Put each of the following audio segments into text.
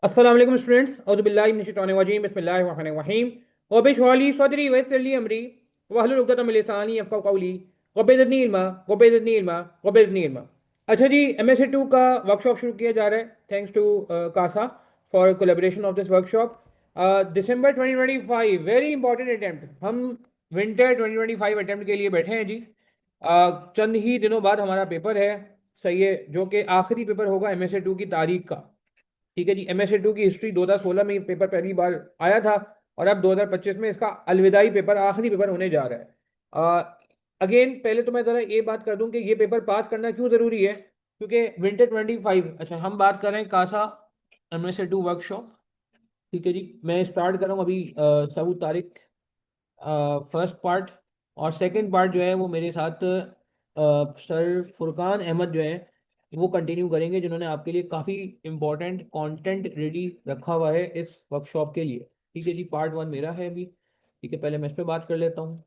अस्सलाम वालेकुम स्टूडेंट्स औज़ुबिल्लाहि मिनश्शैतानिर्रजीम बिस्मिल्लाहिर्रहमानिर्रहीम रब्बि इश्रह ली सदरी वयस्सिर ली अमरी वहलुल उक़दतम मिन लिसानी यफ़क़हू क़ौली रब्बि ज़िदनी इल्मा रब्बि ज़िदनी इल्मा रब्बि ज़िदनी इल्मा। अच्छा जी, MSc 2 का वर्कशॉप शुरू किया जा रहा है। Thanks to Kasa for collaboration of this workshop. December 2025 very important attempt. हम विंटर 2025 अटेम्प्ट के लिए बैठे हैं जी। चंद ही दिनों बाद हमारा पेपर है, सही है, जो कि आखिरी पेपर होगा MSc 2 की तारीख का। ठीक है जी। MSc 2 की हिस्ट्री 2016 में ये पेपर पहली बार आया था और अब 2025 में इसका अलविदाई पेपर, आखिरी पेपर होने जा रहा है। अगेन पहले तो मैं ज़रा ये बात कर दूं कि ये पेपर पास करना क्यों ज़रूरी है, क्योंकि विंटर 25, अच्छा हम बात कर रहे हैं कासा MSc 2 वर्कशॉप। ठीक है जी, मैं स्टार्ट कर रहा हूँ अभी 14 तारीख फर्स्ट पार्ट, और सेकंड पार्ट जो है वो मेरे साथ सर फुरकान अहमद जो है वो कंटिन्यू करेंगे, जिन्होंने आपके लिए काफ़ी इंपॉर्टेंट कंटेंट रेडी रखा हुआ है इस वर्कशॉप के लिए। ठीक है जी, पार्ट 1 मेरा है अभी। ठीक है, पहले मैं इस पर बात कर लेता हूँ।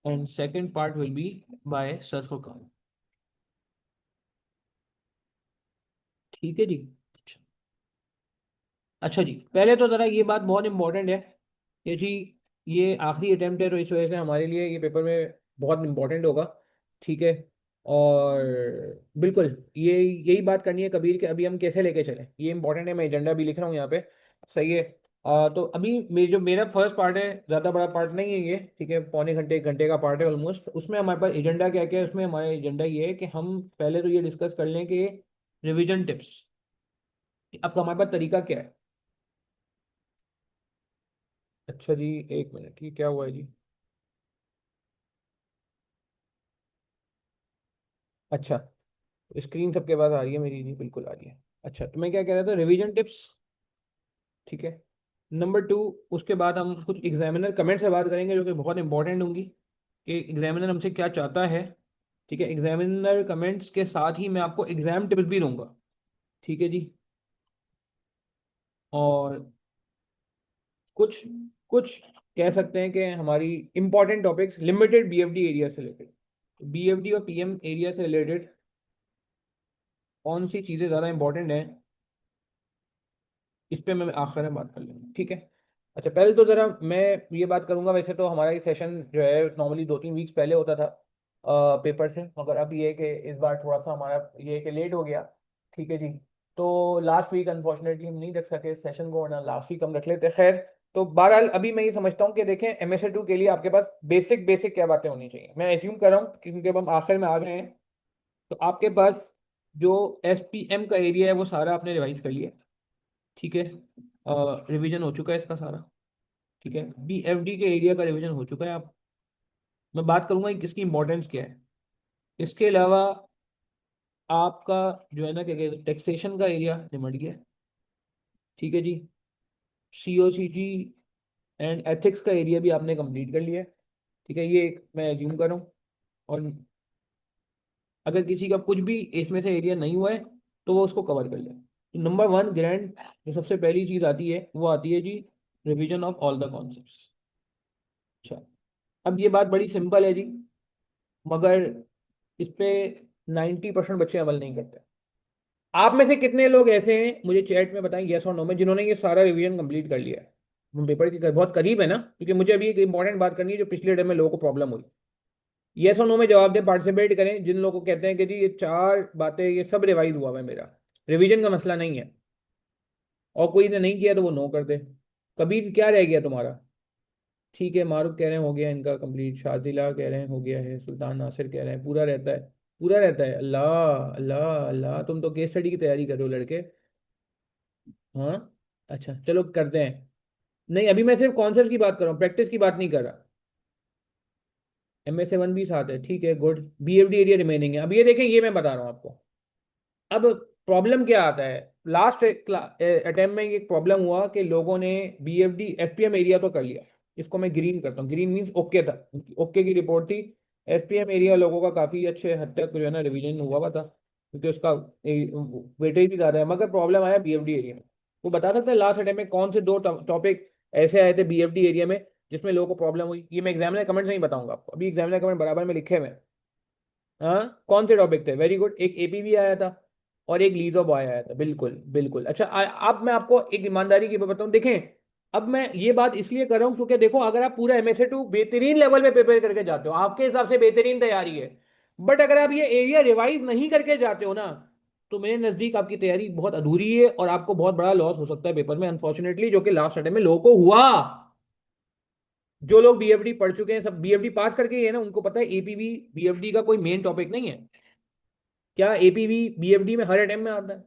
And second part will be by sir Furqan. ठीक है जी। अच्छा, अच्छा जी, पहले तो ज़रा ये बात बहुत इंपॉर्टेंट है कि जी ये आखिरी अटेम्प्ट है, तो इस वजह से हमारे लिए ये पेपर में बहुत इंपॉर्टेंट होगा। ठीक है। और बिल्कुल ये यही बात करनी है कबीर के अभी हम कैसे लेके चलें, ये इंपॉर्टेंट है। मैं एजेंडा भी लिख रहा हूँ यहाँ पे, सही है। तो अभी जो मेरा फर्स्ट पार्ट है, ज़्यादा बड़ा पार्ट नहीं है ये, ठीक है, पौने घंटे 1 घंटे का पार्ट है ऑलमोस्ट। उसमें हमारे पास एजेंडा क्या क्या है, उसमें हमारा एजेंडा ये है कि हम पहले तो ये डिस्कस कर लें कि रिविजन टिप्स, अब हमारे पास तरीका क्या है। अच्छा जी, 1 मिनट, ये क्या हुआ है जी। अच्छा, स्क्रीन सबके पास आ रही है, मेरी नहीं बिल्कुल आ रही है। अच्छा, तो मैं क्या कह रहा था, रिवीजन टिप्स। ठीक है। नंबर 2, उसके बाद हम कुछ एग्जामिनर कमेंट से बात करेंगे जो कि बहुत इंपॉर्टेंट होंगी कि एग्जामिनर हमसे क्या चाहता है। ठीक है, एग्जामिनर कमेंट्स के साथ ही मैं आपको एग्जाम टिप्स भी दूंगा। ठीक है जी। और कुछ कुछ कह सकते हैं कि हमारी important topics limited BFD area से रिलेटेड, BFD और PM एरिया से रिलेटेड कौन सी चीज़ें ज़्यादा इंपॉर्टेंट हैं, इस पे मैं आखिर में बात कर लूँगा। ठीक है। अच्छा, पहले तो ज़रा मैं ये बात करूँगा, वैसे तो हमारा ये सेशन जो है नॉर्मली 2-3 वीक्स पहले होता था पेपर से, मगर अब ये है कि इस बार थोड़ा सा हमारा ये है कि लेट हो गया। ठीक है जी। तो लास्ट वीक अनफॉर्चुनेटली हम नहीं रख सके सेशन को, वरना लास्ट वीक हम रख लेते। खैर, तो बहरहाल अभी मैं ये समझता हूँ कि देखें MSc 2 के लिए आपके पास बेसिक बेसिक क्या बातें होनी चाहिए। मैं एज्यूम कर रहा हूँ क्योंकि अब हम आखिर में आ गए हैं, तो आपके पास जो SPM का एरिया है वो सारा आपने रिवाइज कर लिया। ठीक है, रिवीजन हो चुका है इसका सारा। ठीक है, BFD के एरिया का रिवीजन हो चुका है। आप, मैं बात करूंगा कि इसकी इंपॉर्टेंस क्या है। इसके अलावा आपका जो है ना, क्या कहते हैं, टैक्सेशन का एरिया निमट गया। ठीक है जी। COCG एंड एथिक्स का एरिया भी आपने कंप्लीट कर लिया है। ठीक है, ये एक मैं एज्यूम कर रहा हूँ। और अगर किसी का कुछ भी इसमें से एरिया नहीं हुआ है तो वो उसको कवर कर ले। तो नंबर 1 ग्रैंड जो सबसे पहली चीज़ आती है वो आती है जी, revision of all the concepts. अच्छा, अब ये बात बड़ी सिंपल है जी, मगर इस पे 90% बच्चे अमल नहीं करते। आप में से कितने लोग ऐसे हैं, मुझे चैट में बताएं, यस और नो में, जिन्होंने ये सारा रिवीजन कंप्लीट कर लिया है। हम पेपर के बहुत करीब है ना, क्योंकि मुझे अभी एक इंपॉर्टेंट बात करनी है जो पिछले डे में लोगों को प्रॉब्लम हुई। यस और नो में जवाब दें, पार्टिसिपेट करें जिन लोगों को कहते हैं कि जी ये 4 बातें ये सब रिवाइज हुआ है मेरा, रिवीजन का मसला नहीं है। और कोई ने नहीं किया तो वो नो कर दे। कबीर, क्या रह गया तुम्हारा? ठीक है, मारूफ कह रहे हैं हो गया इनका कंप्लीट, शाजिला कह रहे हैं हो गया है, सुल्तान नासिर कह रहे हैं पूरा रहता है, पूरा रहता है। अल्लाह अल्लाह अल्लाह, तुम तो केस स्टडी की तैयारी कर रहे हो लड़के। हाँ, अच्छा चलो करते हैं। नहीं, अभी मैं सिर्फ कॉन्सेप्ट की बात कर रहा हूँ, प्रैक्टिस की बात नहीं कर रहा। MSc 1 भी साथ है, ठीक है, गुड। BFD एरिया रिमेनिंग है। अब ये देखें, ये मैं बता रहा हूँ आपको। अब प्रॉब्लम क्या आता है, लास्ट अटेम्प्ट में एक प्रॉब्लम हुआ कि लोगों ने BFD SPM एरिया तो कर लिया। इसको मैं ग्रीन करता हूँ, ग्रीन मीन्स ओके था, ओके की रिपोर्ट थी। SPM एरिया लोगों का काफ़ी अच्छे हद तक जो है ना रिवीजन हुआ था, क्योंकि उसका वेटेज भी ज़्यादा है। मगर प्रॉब्लम आया BFD एरिया में। वो बता सकते हैं लास्ट अटेम्प्ट में कौन से 2 टॉपिक ऐसे आए थे BFD एरिया में जिसमें लोगों को प्रॉब्लम हुई? ये मैं एग्जामिनर कमेंट नहीं बताऊंगा आपको, अभी एग्जामिनर कमेंट बराबर में लिखे हुए हैं। हाँ कौन से टॉपिक थे? वेरी गुड, एक एपीवी आया था और एक लीज ऑफ बॉय आया था, बिल्कुल बिल्कुल। अच्छा अब मैं आपको एक ईमानदारी की बात बताऊं, देखें अब मैं ये बात इसलिए कर रहा हूं क्योंकि देखो अगर आप पूरा एमएसए 2 बेहतरीन लेवल पे प्रिपेयर करके जाते हो, आपके हिसाब से बेहतरीन तैयारी है, बट अगर आप ये एरिया रिवाइज नहीं करके जाते हो ना, तो मेरे नजदीक आपकी तैयारी बहुत अधूरी है और आपको बहुत बड़ा लॉस हो सकता है पेपर में, अनफॉर्चुनेटली, जो कि लास्ट अटेम्प्ट में लोगों को हुआ। जो लोग बीएफडी पढ़ चुके हैं, सब बीएफडी पास करके ही है ना, उनको पता है एपीवी बीएफडी का कोई मेन टॉपिक नहीं है। क्या एपीवी बीएफडी में हर अटेम्प्ट में आता है?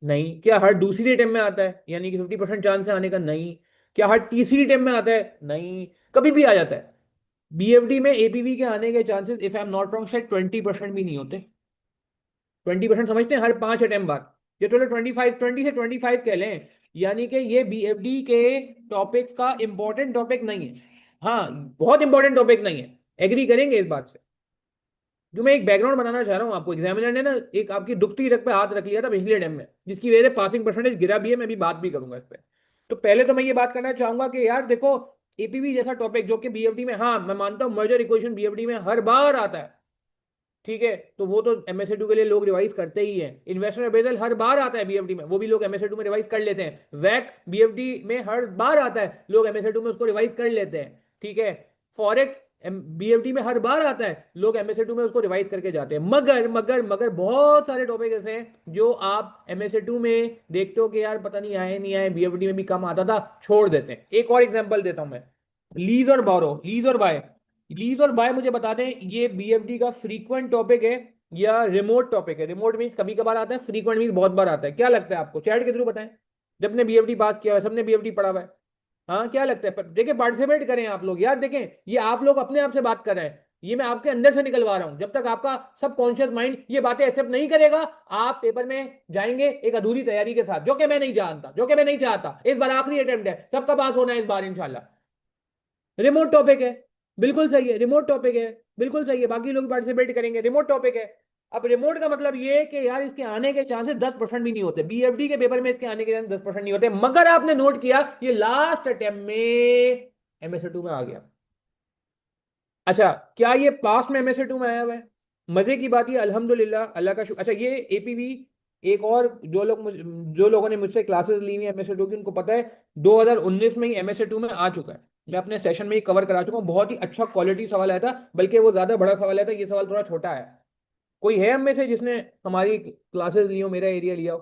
नहीं। क्या हर दूसरी अटेम्प्ट में आता है, यानी कि 50% चांस है आने का? नहीं। क्या हर तीसरी अटेम्प्ट में आता है? नहीं। कभी भी आ जाता है। बीएफडी में एपीवी के आने के chances, if I am not wrong, शायद 20% भी नहीं होते। 20% समझते हैं हर 5 अटेम्प्ट बाद। ये चलो 25, 20 से 25 कह लें, यानी कि ये बीएफडी के टॉपिक्स का इंपॉर्टेंट टॉपिक नहीं है। हाँ, बहुत इंपॉर्टेंट टॉपिक नहीं है, एग्री करेंगे इस बात से। जो मैं एक बैकग्राउंड बनाना चाह रहा हूँ आपको, एग्जामिनर ने ना एक आपकी दुखती रख पे हाथ रख लिया था पिछले अटेम्प्ट में, जिसकी वजह से पासिंग परसेंटेज गिरा भी है, मैं भी बात भी करूंगा इस पर। तो पहले तो मैं ये बात करना चाहूंगा कि यार देखो, एपीवी जैसा टॉपिक जो कि बीएफडी में, हाँ मैं मानता हूँ मर्जर इक्वेशन बीएफडी में हर बार आता है, ठीक है, तो वो तो एमएसए 2 के लिए लोग रिवाइज करते ही हैं। इन्वेस्टमेंट अप्रेजल हर बार आता है बीएफडी में, वो भी लोग एमएसए 2 में रिवाइज कर लेते हैं। वैक बीएफडी में हर बार आता है, लोग एमएसए 2 में उसको रिवाइज कर लेते हैं, ठीक है। फॉरेक्स बीएफडी में हर बार आता है, लोग एमएसए 2 में उसको रिवाइज करके जाते हैं। मगर मगर मगर बहुत सारे टॉपिक ऐसे हैं जो आप एमएसए 2 में देखते हो कि यार पता नहीं आए नहीं आए, बीएफडी में भी कम आता था, छोड़ देते हैं। एक और एग्जांपल देता हूं मैं, लीज और बोरो, लीज और बाय। लीज और बाय मुझे बता दें, ये बीएफडी का फ्रीक्वेंट टॉपिक है या रिमोट टॉपिक है? रिमोट मीन्स कभी कभार आता है, फ्रीक्वेंट मीन्स बहुत बार आता है। क्या लगता है आपको? चैट के थ्रू बताएं, जब ने बीएफडी पास किया है, सबने बीएफडी पढ़ा हुआ है। हाँ क्या लगता है? देखिए पार्टिसिपेट करें आप लोग यार, देखें ये आप लोग अपने आप से बात कर रहे हैं, ये मैं आपके अंदर से निकलवा रहा हूं। जब तक आपका सबकॉन्शियस माइंड ये बातें एक्सेप्ट नहीं करेगा, आप पेपर में जाएंगे एक अधूरी तैयारी के साथ, जो कि मैं नहीं जानता, जो कि मैं नहीं चाहता। इस बार आखिरी अटेम्प्ट है, सबका पास होना है इस बार इंशाल्लाह। रिमोट टॉपिक है, बिल्कुल सही है, रिमोट टॉपिक है, बिल्कुल सही है, बाकी लोग पार्टिसिपेट करेंगे, रिमोट टॉपिक है। अब रिमोट का मतलब ये है कि यार इसके आने के चांसेस 10% भी नहीं होते, बीएफडी के पेपर में इसके आने के चांसेस 10% नहीं होते, मगर आपने नोट किया ये लास्ट अटेम्प्ट में एमएसए 2 में आ गया। अच्छा, क्या ये पास्ट में एमएसए 2 में आया हुआ है? मजे की बात, ये अल्हम्दुलिल्लाह, अल्लाह का शुक्र। अच्छा ये एपीवी, एक और जो लोगों ने मुझसे क्लासेस ली हुई एमएसए 2 की, उनको पता है 2019 में ही एमएसए 2 में आ चुका है। मैं अपने सेशन में ही कवर करा चुका हूँ, बहुत ही अच्छा क्वालिटी सवाल आया था, बल्कि वो ज्यादा बड़ा सवाल आया था, ये सवाल थोड़ा छोटा है। कोई है हम में से जिसने हमारी क्लासेस ली हो, मेरा एरिया लिया हो?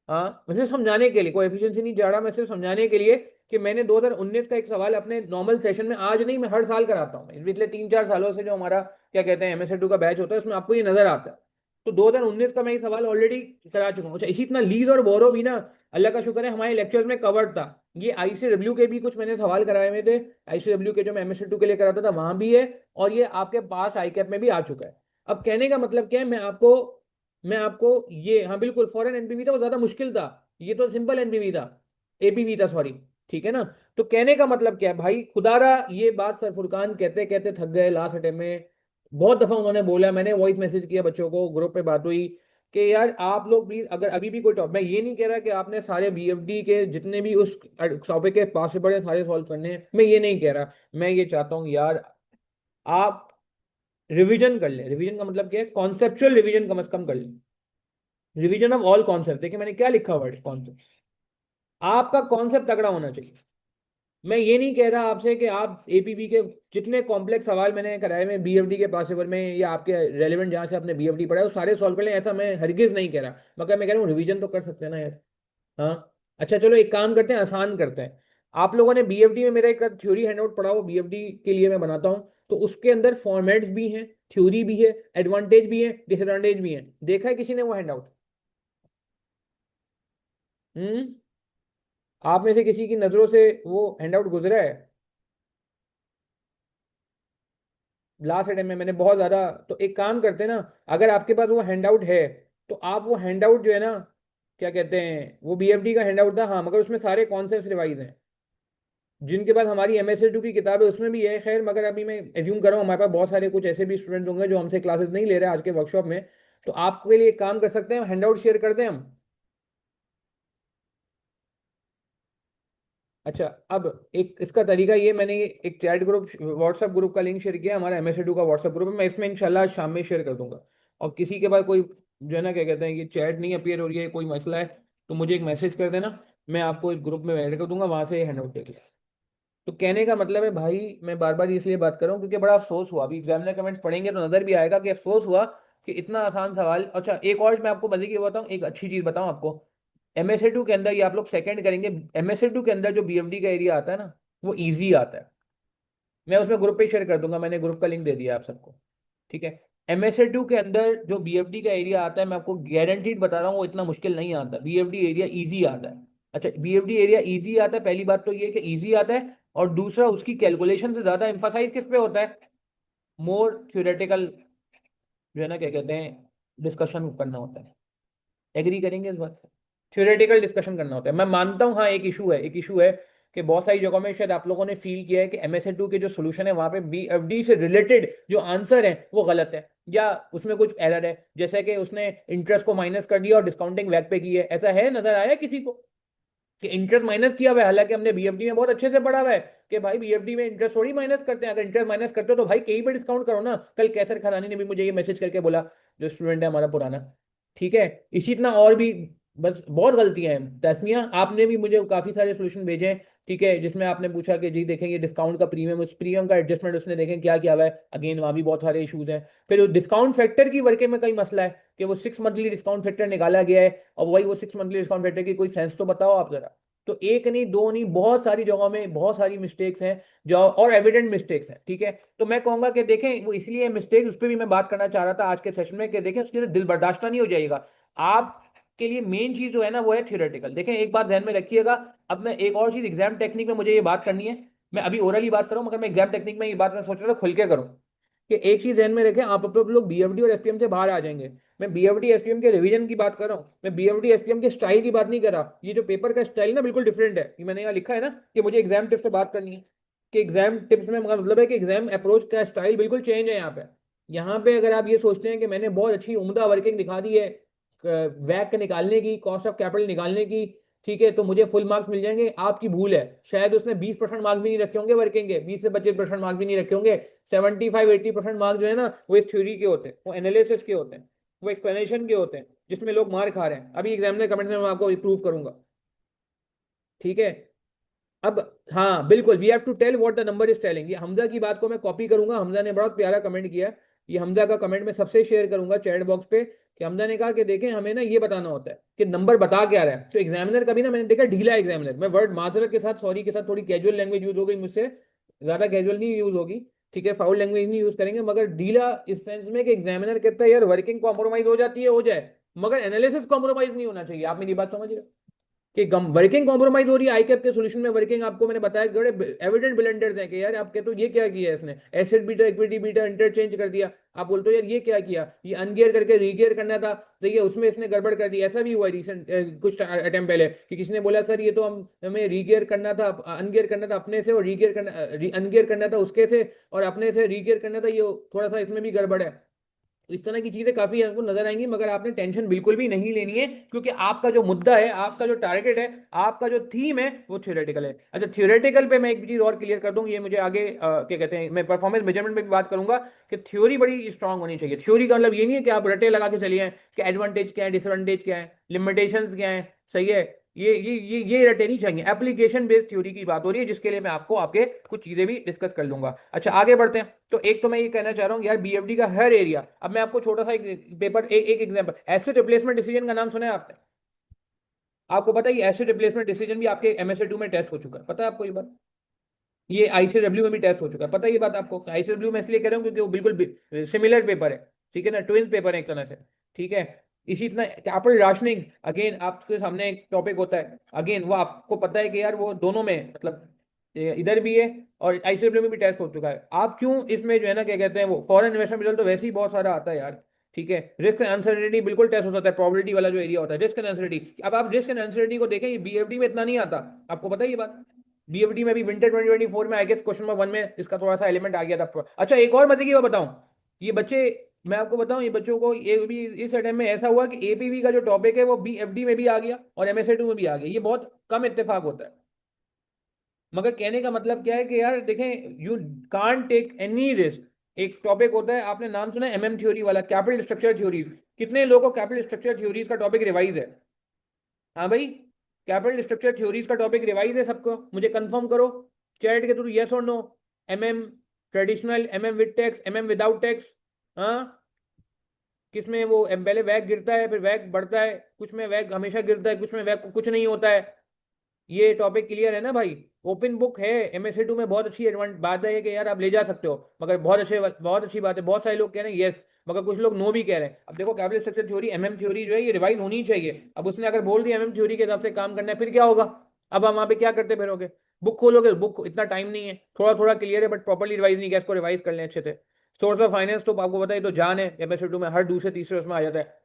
हाँ, मैं सिर्फ समझाने के लिए, कोई एफिशिएंसी नहीं जा रहा, मैं सिर्फ समझाने के लिए कि मैंने 2019 का एक सवाल अपने नॉर्मल सेशन में, आज नहीं मैं हर साल कराता हूँ पिछले 3-4 सालों से, जो हमारा क्या कहते हैं एमएसए 2 का बैच होता है, उसमें आपको ये नजर आता है। तो 2019 का मैं ये सवाल ऑलरेडी करा चुका हूँ। अच्छा, इसी तरह लीज और बोरो भी ना, अल्लाह का शुक्र है हमारे लेक्चर्स में कवर्ड था। ये आईसीडब्ल्यू के भी कुछ मैंने सवाल कराए हुए थे, आईसीडब्ल्यू के जो मैं एमएसए 2 के लिए कराता था वहां भी है, और ये आपके पास आईकैप में भी आ चुका है। अब कहने का मतलब क्या है, मैं आपको ये, हाँ बिल्कुल, फॉरेन एनपीवी था वो ज्यादा मुश्किल था, ये तो सिंपल एनपीवी था, एपीवी था सॉरी, ठीक है ना। तो कहने का मतलब क्या है भाई, खुदारा ये बात सर फुरकान कहते कहते थक गए लास्ट अटेम्प्ट में। बहुत दफा उन्होंने बोला, मैंने वॉइस मैसेज किया बच्चों को, ग्रुप पे बात हुई कि यार आप लोग प्लीज, अगर अभी भी कोई टॉपिक, मैं ये नहीं कह रहा कि आपने सारे बीएफडी के जितने भी उस टॉपिक के पास से पड़े सारे सॉल्व करने हैं, मैं ये नहीं कह रहा। मैं ये चाहता हूँ यार आप रिवीजन कर ले। रिवीजन का मतलब क्या है? कॉन्सेप्चुअल रिवीजन कम से कम कर ले, रिवीजन ऑफ ऑल कॉन्सेप्ट। देखिए मैंने क्या लिखा हुआ है, कॉन्सेप्ट, आपका कॉन्सेप्ट तगड़ा होना चाहिए। मैं ये नहीं कह रहा आपसे कि आप एपीबी के जितने कॉम्प्लेक्स सवाल मैंने कराए में बीएफडी के पास पेपर में, या आपके रेलेवेंट जहां से आपने बीएफडी पढ़ा है, वो सारे सॉल्व कर लें, ऐसा मैं हरगिज नहीं कह रहा, मगर मैं कह रहा हूँ रिवीजन तो कर सकते हैं ना यार। हाँ अच्छा चलो एक काम करते हैं, आसान करते हैं। आप लोगों ने बीएफडी में मेरा एक थ्योरी हैंडआउट पढ़ा, वो बीएफडी के लिए मैं बनाता हूँ, तो उसके अंदर फॉर्मेट्स भी हैं, थ्योरी भी है, एडवांटेज भी है, डिसएडवांटेज भी है। देखा है किसी ने वो हैंडआउट? हम्म, आप में से किसी की नजरों से वो हैंडआउट गुजरा है? लास्ट अटेम्प्ट में मैंने बहुत ज्यादा, तो एक काम करते हैं ना, अगर आपके पास वो हैंडआउट है, तो आप वो हैंडआउट जो है ना, क्या कहते हैं, वो बीएफडी का हैंडआउट था, हाँ, मगर उसमें सारे कॉन्सेप्ट रिवाइज हैं। जिनके पास हमारी एमएसए 2 की किताब है उसमें भी है, खैर, मगर अभी मैं एज्यूम कर रहा हूँ हमारे पास बहुत सारे कुछ ऐसे भी स्टूडेंट होंगे जो हमसे क्लासेस नहीं ले रहे आज के वर्कशॉप में, तो आपके लिए एक काम कर सकते हैं, हैंडआउट शेयर कर दें हम। अच्छा, अब एक इसका तरीका ये, मैंने एक चैट ग्रुप, व्हाट्सएप ग्रुप का लिंक शेयर किया, हमारा MSA2 का व्हाट्सएप ग्रुप है, मैं इसमें इंशाल्लाह शाम में शेयर कर दूंगा। और किसी के पास कोई जो है ना क्या कहते हैं कि चैट नहीं अपीयर हो रही है, कोई मसला है, तो मुझे एक मैसेज कर देना, मैं आपको एक ग्रुप में ऐड कर दूंगा, वहां से हैंड आउट देख लें। तो कहने का मतलब है भाई, मैं बार बार इसलिए बात कर रहा हूँ क्योंकि बड़ा अफसोस हुआ, अभी एग्जामिनर कमेंट्स पढ़ेंगे तो नजर भी आएगा कि अफसोस हुआ कि इतना आसान सवाल। अच्छा, एक और मैं आपको मजे की बताऊँ, एक अच्छी चीज बताऊँ आपको, MSA2 के अंदर, ये आप लोग सेकंड करेंगे, MSA2 के अंदर जो BFD का एरिया आता है ना, वो ईजी आता है। मैं उसमें ग्रुप पे शेयर कर दूंगा, मैंने ग्रुप का लिंक दे दिया आप सबको, ठीक है। MSA2 के अंदर जो BFD का एरिया आता है, मैं आपको गारंटीड बता रहा हूँ, वो इतना मुश्किल नहीं आता, BFD एरिया इजी आता है। अच्छा, BFD एरिया इजी आता है, पहली बात तो ये कि इजी आता है, और दूसरा उसकी कैलकुलेशन से ज्यादा एम्फासाइज किस पे होता है, मोर थ्योरेटिकल, जो है ना क्या कहते हैं, डिस्कशन करना होता है। एग्री करेंगे इस बात से? थ्योरेटिकल डिस्कशन करना होता है। मैं मानता हूँ हाँ, एक इशू है कि बहुत सारी जगहों में शायद आप लोगों ने फील किया है कि MSA2 के जो सोल्यूशन है वहां पे BFD से रिलेटेड जो आंसर है वो गलत है, या उसमें कुछ एरर है, जैसे कि उसने इंटरेस्ट को माइनस कर दिया और डिस्काउंटिंग वैक पे की है। ऐसा है, नजर आया किसी को कि इंटरेस्ट माइनस किया हुआ है? हालांकि हमने BFD में बहुत अच्छे से पढ़ा हुआ है कि भाई BFD में इंटरेस्ट थोड़ी माइनस करते हैं, अगर इंटरेस्ट माइनस करते हो तो भाई कहीं पे डिस्काउंट करो ना। कल कैसर खरानी ने भी मुझे ये मैसेज करके बोला, जो स्टूडेंट है हमारा पुराना, ठीक है। इसी तरह और भी बस बहुत गलतियां हैं। तस्मिया, आपने भी मुझे काफी सारे सोल्यूशन भेजे हैं, ठीक है, जिसमें आपने पूछा कि जी देखें ये डिस्काउंट का प्रीमियम, उस प्रीमियम का एडजस्टमेंट उसने देखें क्या किया हुआ है, अगेन वहां भी बहुत सारे इशूज हैं। फिर डिस्काउंट फैक्टर की वर्के में कई मसला है कि वो 6 मंथली डिस्काउंट फैक्टर निकाला गया है, और वही वो 6 मंथली डिस्काउंट फैक्टर की कोई सेंस तो बताओ आप जरा। तो एक नहीं, दो नहीं, बहुत सारी जगहों में बहुत सारी मिस्टेक्स हैं, जो और एविडेंट मिस्टेक्स हैं, ठीक है। तो मैं कहूंगा कि देखें वो इसलिए मिस्टेक, उस पर भी मैं बात करना चाह रहा था आज के सेशन में, कि देखें उसके लिए दिल बर्दाश्त नहीं हो जाएगा आप के लिए। मेन चीज जो है ना वो है थ्योरेटिकल। देखें एक बात ध्यान में रखिएगा, अब मैं एक और चीज, एग्जाम टेक्निक में मुझे ये बात करनी है, मैं अभी ओरली बात करूं, मगर मैं एग्जाम टेक्निक में ये बात मैं सोच रहा था खुल के करूं, कि एक चीज ध्यान में रखें, आप लोग BFD और SPM से बाहर आ जाएंगे। मैं BFD SPM के रिवीजन की बात कर रहा हूँ, मैं BFD SPM के स्टाइल की बात नहीं कर रहा। ये जो पेपर का स्टाइल ना बिल्कुल डिफरेंट है, ये मैंने यहाँ लिखा है ना कि मुझे एग्जाम टिप्स से बात करनी है, कि एग्जाम टिप्स में मतलब है कि एग्जाम अप्रोच का स्टाइल बिल्कुल चेंज है यहाँ पे। यहाँ पे अगर आप ये सोचते हैं कि मैंने बहुत अच्छी उम्दा वर्किंग दिखा दी है वैक निकालने की, कॉस्ट ऑफ कैपिटल निकालने की, ठीक है, तो मुझे फुल मार्क्स मिल जाएंगे, आपकी भूल है। शायद उसने 20% मार्क्स भी नहीं रखे होंगे वर्किंग के, 20 से 25% मार्क्स भी नहीं रखे होंगे। 75-80% मार्क्स जो है ना वो इस थ्योरी के होते हैं, वो एनालिसिस के होते हैं, वो एक्सप्लेनेशन के होते हैं, जिसमें लोग मार खा रहे हैं। अभी एग्जामिनर कमेंट में मैं आपको प्रूव करूंगा, ठीक है। अब हाँ बिल्कुल, we have to tell what the number is telling. ये हमजा की बात को मैं कॉपी करूंगा, हमजा ने बहुत प्यारा कमेंट किया है, ये हमजा का कमेंट मैं सबसे शेयर करूंगा चैट बॉक्स पे, कि हमजा ने कहा कि देखें हमें ना ये बताना होता है कि नंबर बता क्या रहा है। तो एग्जामिनर का भी ना, मैंने देखा ढीला एग्जामिनर, मैं वर्ड माजरत के साथ, सॉरी के साथ, थोड़ी कैजुअल लैंग्वेज यूज हो गई मुझसे, ज्यादा कैजुअल नहीं यूज होगी, ठीक है, फाउल लैंग्वेज नहीं यूज करेंगे, मगर ढीला इस सेंस में कि एग्जामिनर कहता है यार वर्किंग कॉम्प्रोमाइज हो जाती है, हो जाए, मगर एनालिसिस कॉम्प्रोमाइज नहीं होना चाहिए। आप मेरी बात समझ रहे हो कि वर्किंग कॉम्प्रोमाइज हो रही है? ICAP के सॉल्यूशन में वर्किंग आपको मैंने बताया बड़े एविडेंट ब्लेंडर्स हैं कि यार आप कहते हो ये क्या किया है इसने, acid beta equity beta interchange कर दिया, आप बोलते हो यार ये क्या किया, ये अनगियर करके रीगियर करना था, देखिए उसमें इसने गड़बड़ कर दी। ऐसा भी हुआ रिसेंट कुछ अटेम्प्ट पहले कि किसी ने बोला सर ये तो हमें रीगियर करना था, अनगियर करना था अपने से, और रीगियर करना, अनगियर करना था उसके से, और अपने से रीगियर करना था, ये थोड़ा सा इसमें भी गड़बड़ है। इस तरह की चीजें काफी आपको नजर आएंगी, मगर आपने टेंशन बिल्कुल भी नहीं लेनी है, क्योंकि आपका जो मुद्दा है, आपका जो टारगेट है, आपका जो थीम है वो थ्योरेटिकल है। अच्छा, थ्योरेटिकल पे मैं एक चीज और क्लियर कर दूं, ये मुझे आगे क्या कहते हैं, मैं परफॉर्मेंस मेजरमेंट पे भी बात करूंगा कि थ्योरी बड़ी स्ट्रांग होनी चाहिए। थ्योरी का मतलब ये नहीं है कि आप रटे लगा के चलिए कि एडवांटेज क्या है, डिसएडवांटेज क्या है, लिमिटेशंस क्या है, सही है, ये रटे नहीं चाहिए। एप्लीकेशन बेस्ड थ्योरी की बात हो रही है, जिसके लिए मैं आपको आपके कुछ चीजें भी डिस्कस कर लूंगा। अच्छा, आगे बढ़ते हैं। तो एक तो मैं ये कहना चाह रहा हूँ यार, BFD का हर एरिया, अब मैं आपको छोटा सा एक पेपर, एक एग्जांपल, एसिड रिप्लेसमेंट डिसीजन का नाम सुना है आपने? आपको पता है ये एसिड रिप्लेसमेंट डिसीजन भी आपके MSA2 में टेस्ट हो चुका है, पता है आपको ये बात? ये ICW में भी टेस्ट हो चुका है, पता है ये बात आपको? ICW में इसलिए कह रहा हूँ क्योंकि वो बिल्कुल सिमिलर पेपर है, ठीक है ना, ट्विन पेपर है एक तरह से, ठीक है। इसी तरह कैपिटल राशनिंग, अगेन आपके सामने एक टॉपिक होता है, अगेन वो आपको पता है कि यार वो दोनों में मतलब इधर भी है, और ICW में भी टेस्ट हो चुका है। आप क्यों इसमें जो है ना क्या कहते हैं, वो फॉरेन इन्वेस्टमेंट रिजल्ट तो वैसे ही बहुत सारा आता है यार, ठीक है। रिस्क एंड अनसर्टेनिटी बिल्कुल टेस्ट हो सकता है, प्रोबेबिलिटी वाला जो एरिया होता है, रिस्क एंड अनसर्टेनिटी। अब आप रिस्क एंड अनसर्टेनिटी को देखें, ये BFD में इतना नहीं आता, आपको पता है ये बात? BFD में भी विंटर 2024 में आई गेस क्वेश्चन नंबर 1 में इसका थोड़ा सा एलिमेंट आ गया था। अच्छा, एक और मजे की बात बताऊं, ये बच्चे, मैं आपको बताऊं, ये बच्चों को ये भी इस अटेम्प्ट में ऐसा हुआ कि APV का जो टॉपिक है वो BFD में भी आ गया और MSA2 में भी आ गया, ये बहुत कम इत्तेफाक होता है। मगर कहने का मतलब क्या है कि यार देखें, you can't take any risk. एक टॉपिक होता है, आपने नाम सुना है एमएम थ्योरी वाला, कैपिटल स्ट्रक्चर थ्योरीज। कितने लोगों को कैपिटल स्ट्रक्चर थ्योरीज का टॉपिक रिवाइज है? हाँ भाई, कैपिटल स्ट्रक्चर थ्योरीज का टॉपिक रिवाइज है सबको? मुझे कंफर्म करो चैट के थ्रू, यस और no. MM traditional, MM with tax, MM without tax. हाँ, किसमें वो पहले वैग गिरता है फिर वैग बढ़ता है, कुछ में वैग हमेशा गिरता है, कुछ में वैग कुछ नहीं होता है। ये टॉपिक क्लियर है ना भाई? ओपन बुक है। एमएससी2 में बहुत अच्छी एडवांस बात है कि यार आप ले जा सकते हो, मगर बहुत अच्छी बात है, बहुत सारे लोग कह रहे हैं यस, मगर कुछ लोग नो भी कह रहे हैं। अब देखो, capital structure theory, MM theory जो है ये रिवाइज होनी चाहिए। अब उसने अगर बोल दिया एमएम थ्योरी के हिसाब से काम करना है, फिर क्या होगा? अब हम वहाँ पे क्या करते फिरोगे? बुक खोलोगे, बुक इतना टाइम नहीं है, थोड़ा थोड़ा क्लियर है बट प्रॉपरली रिवाइज नहीं किया, इसको रिवाइज कर लें अच्छे से। सोर्स ऑफ फाइनेंस तो आपको पता है, तो जान है, एमएससी2 में हर दूसरे तीसरे उसमें आ जाता है।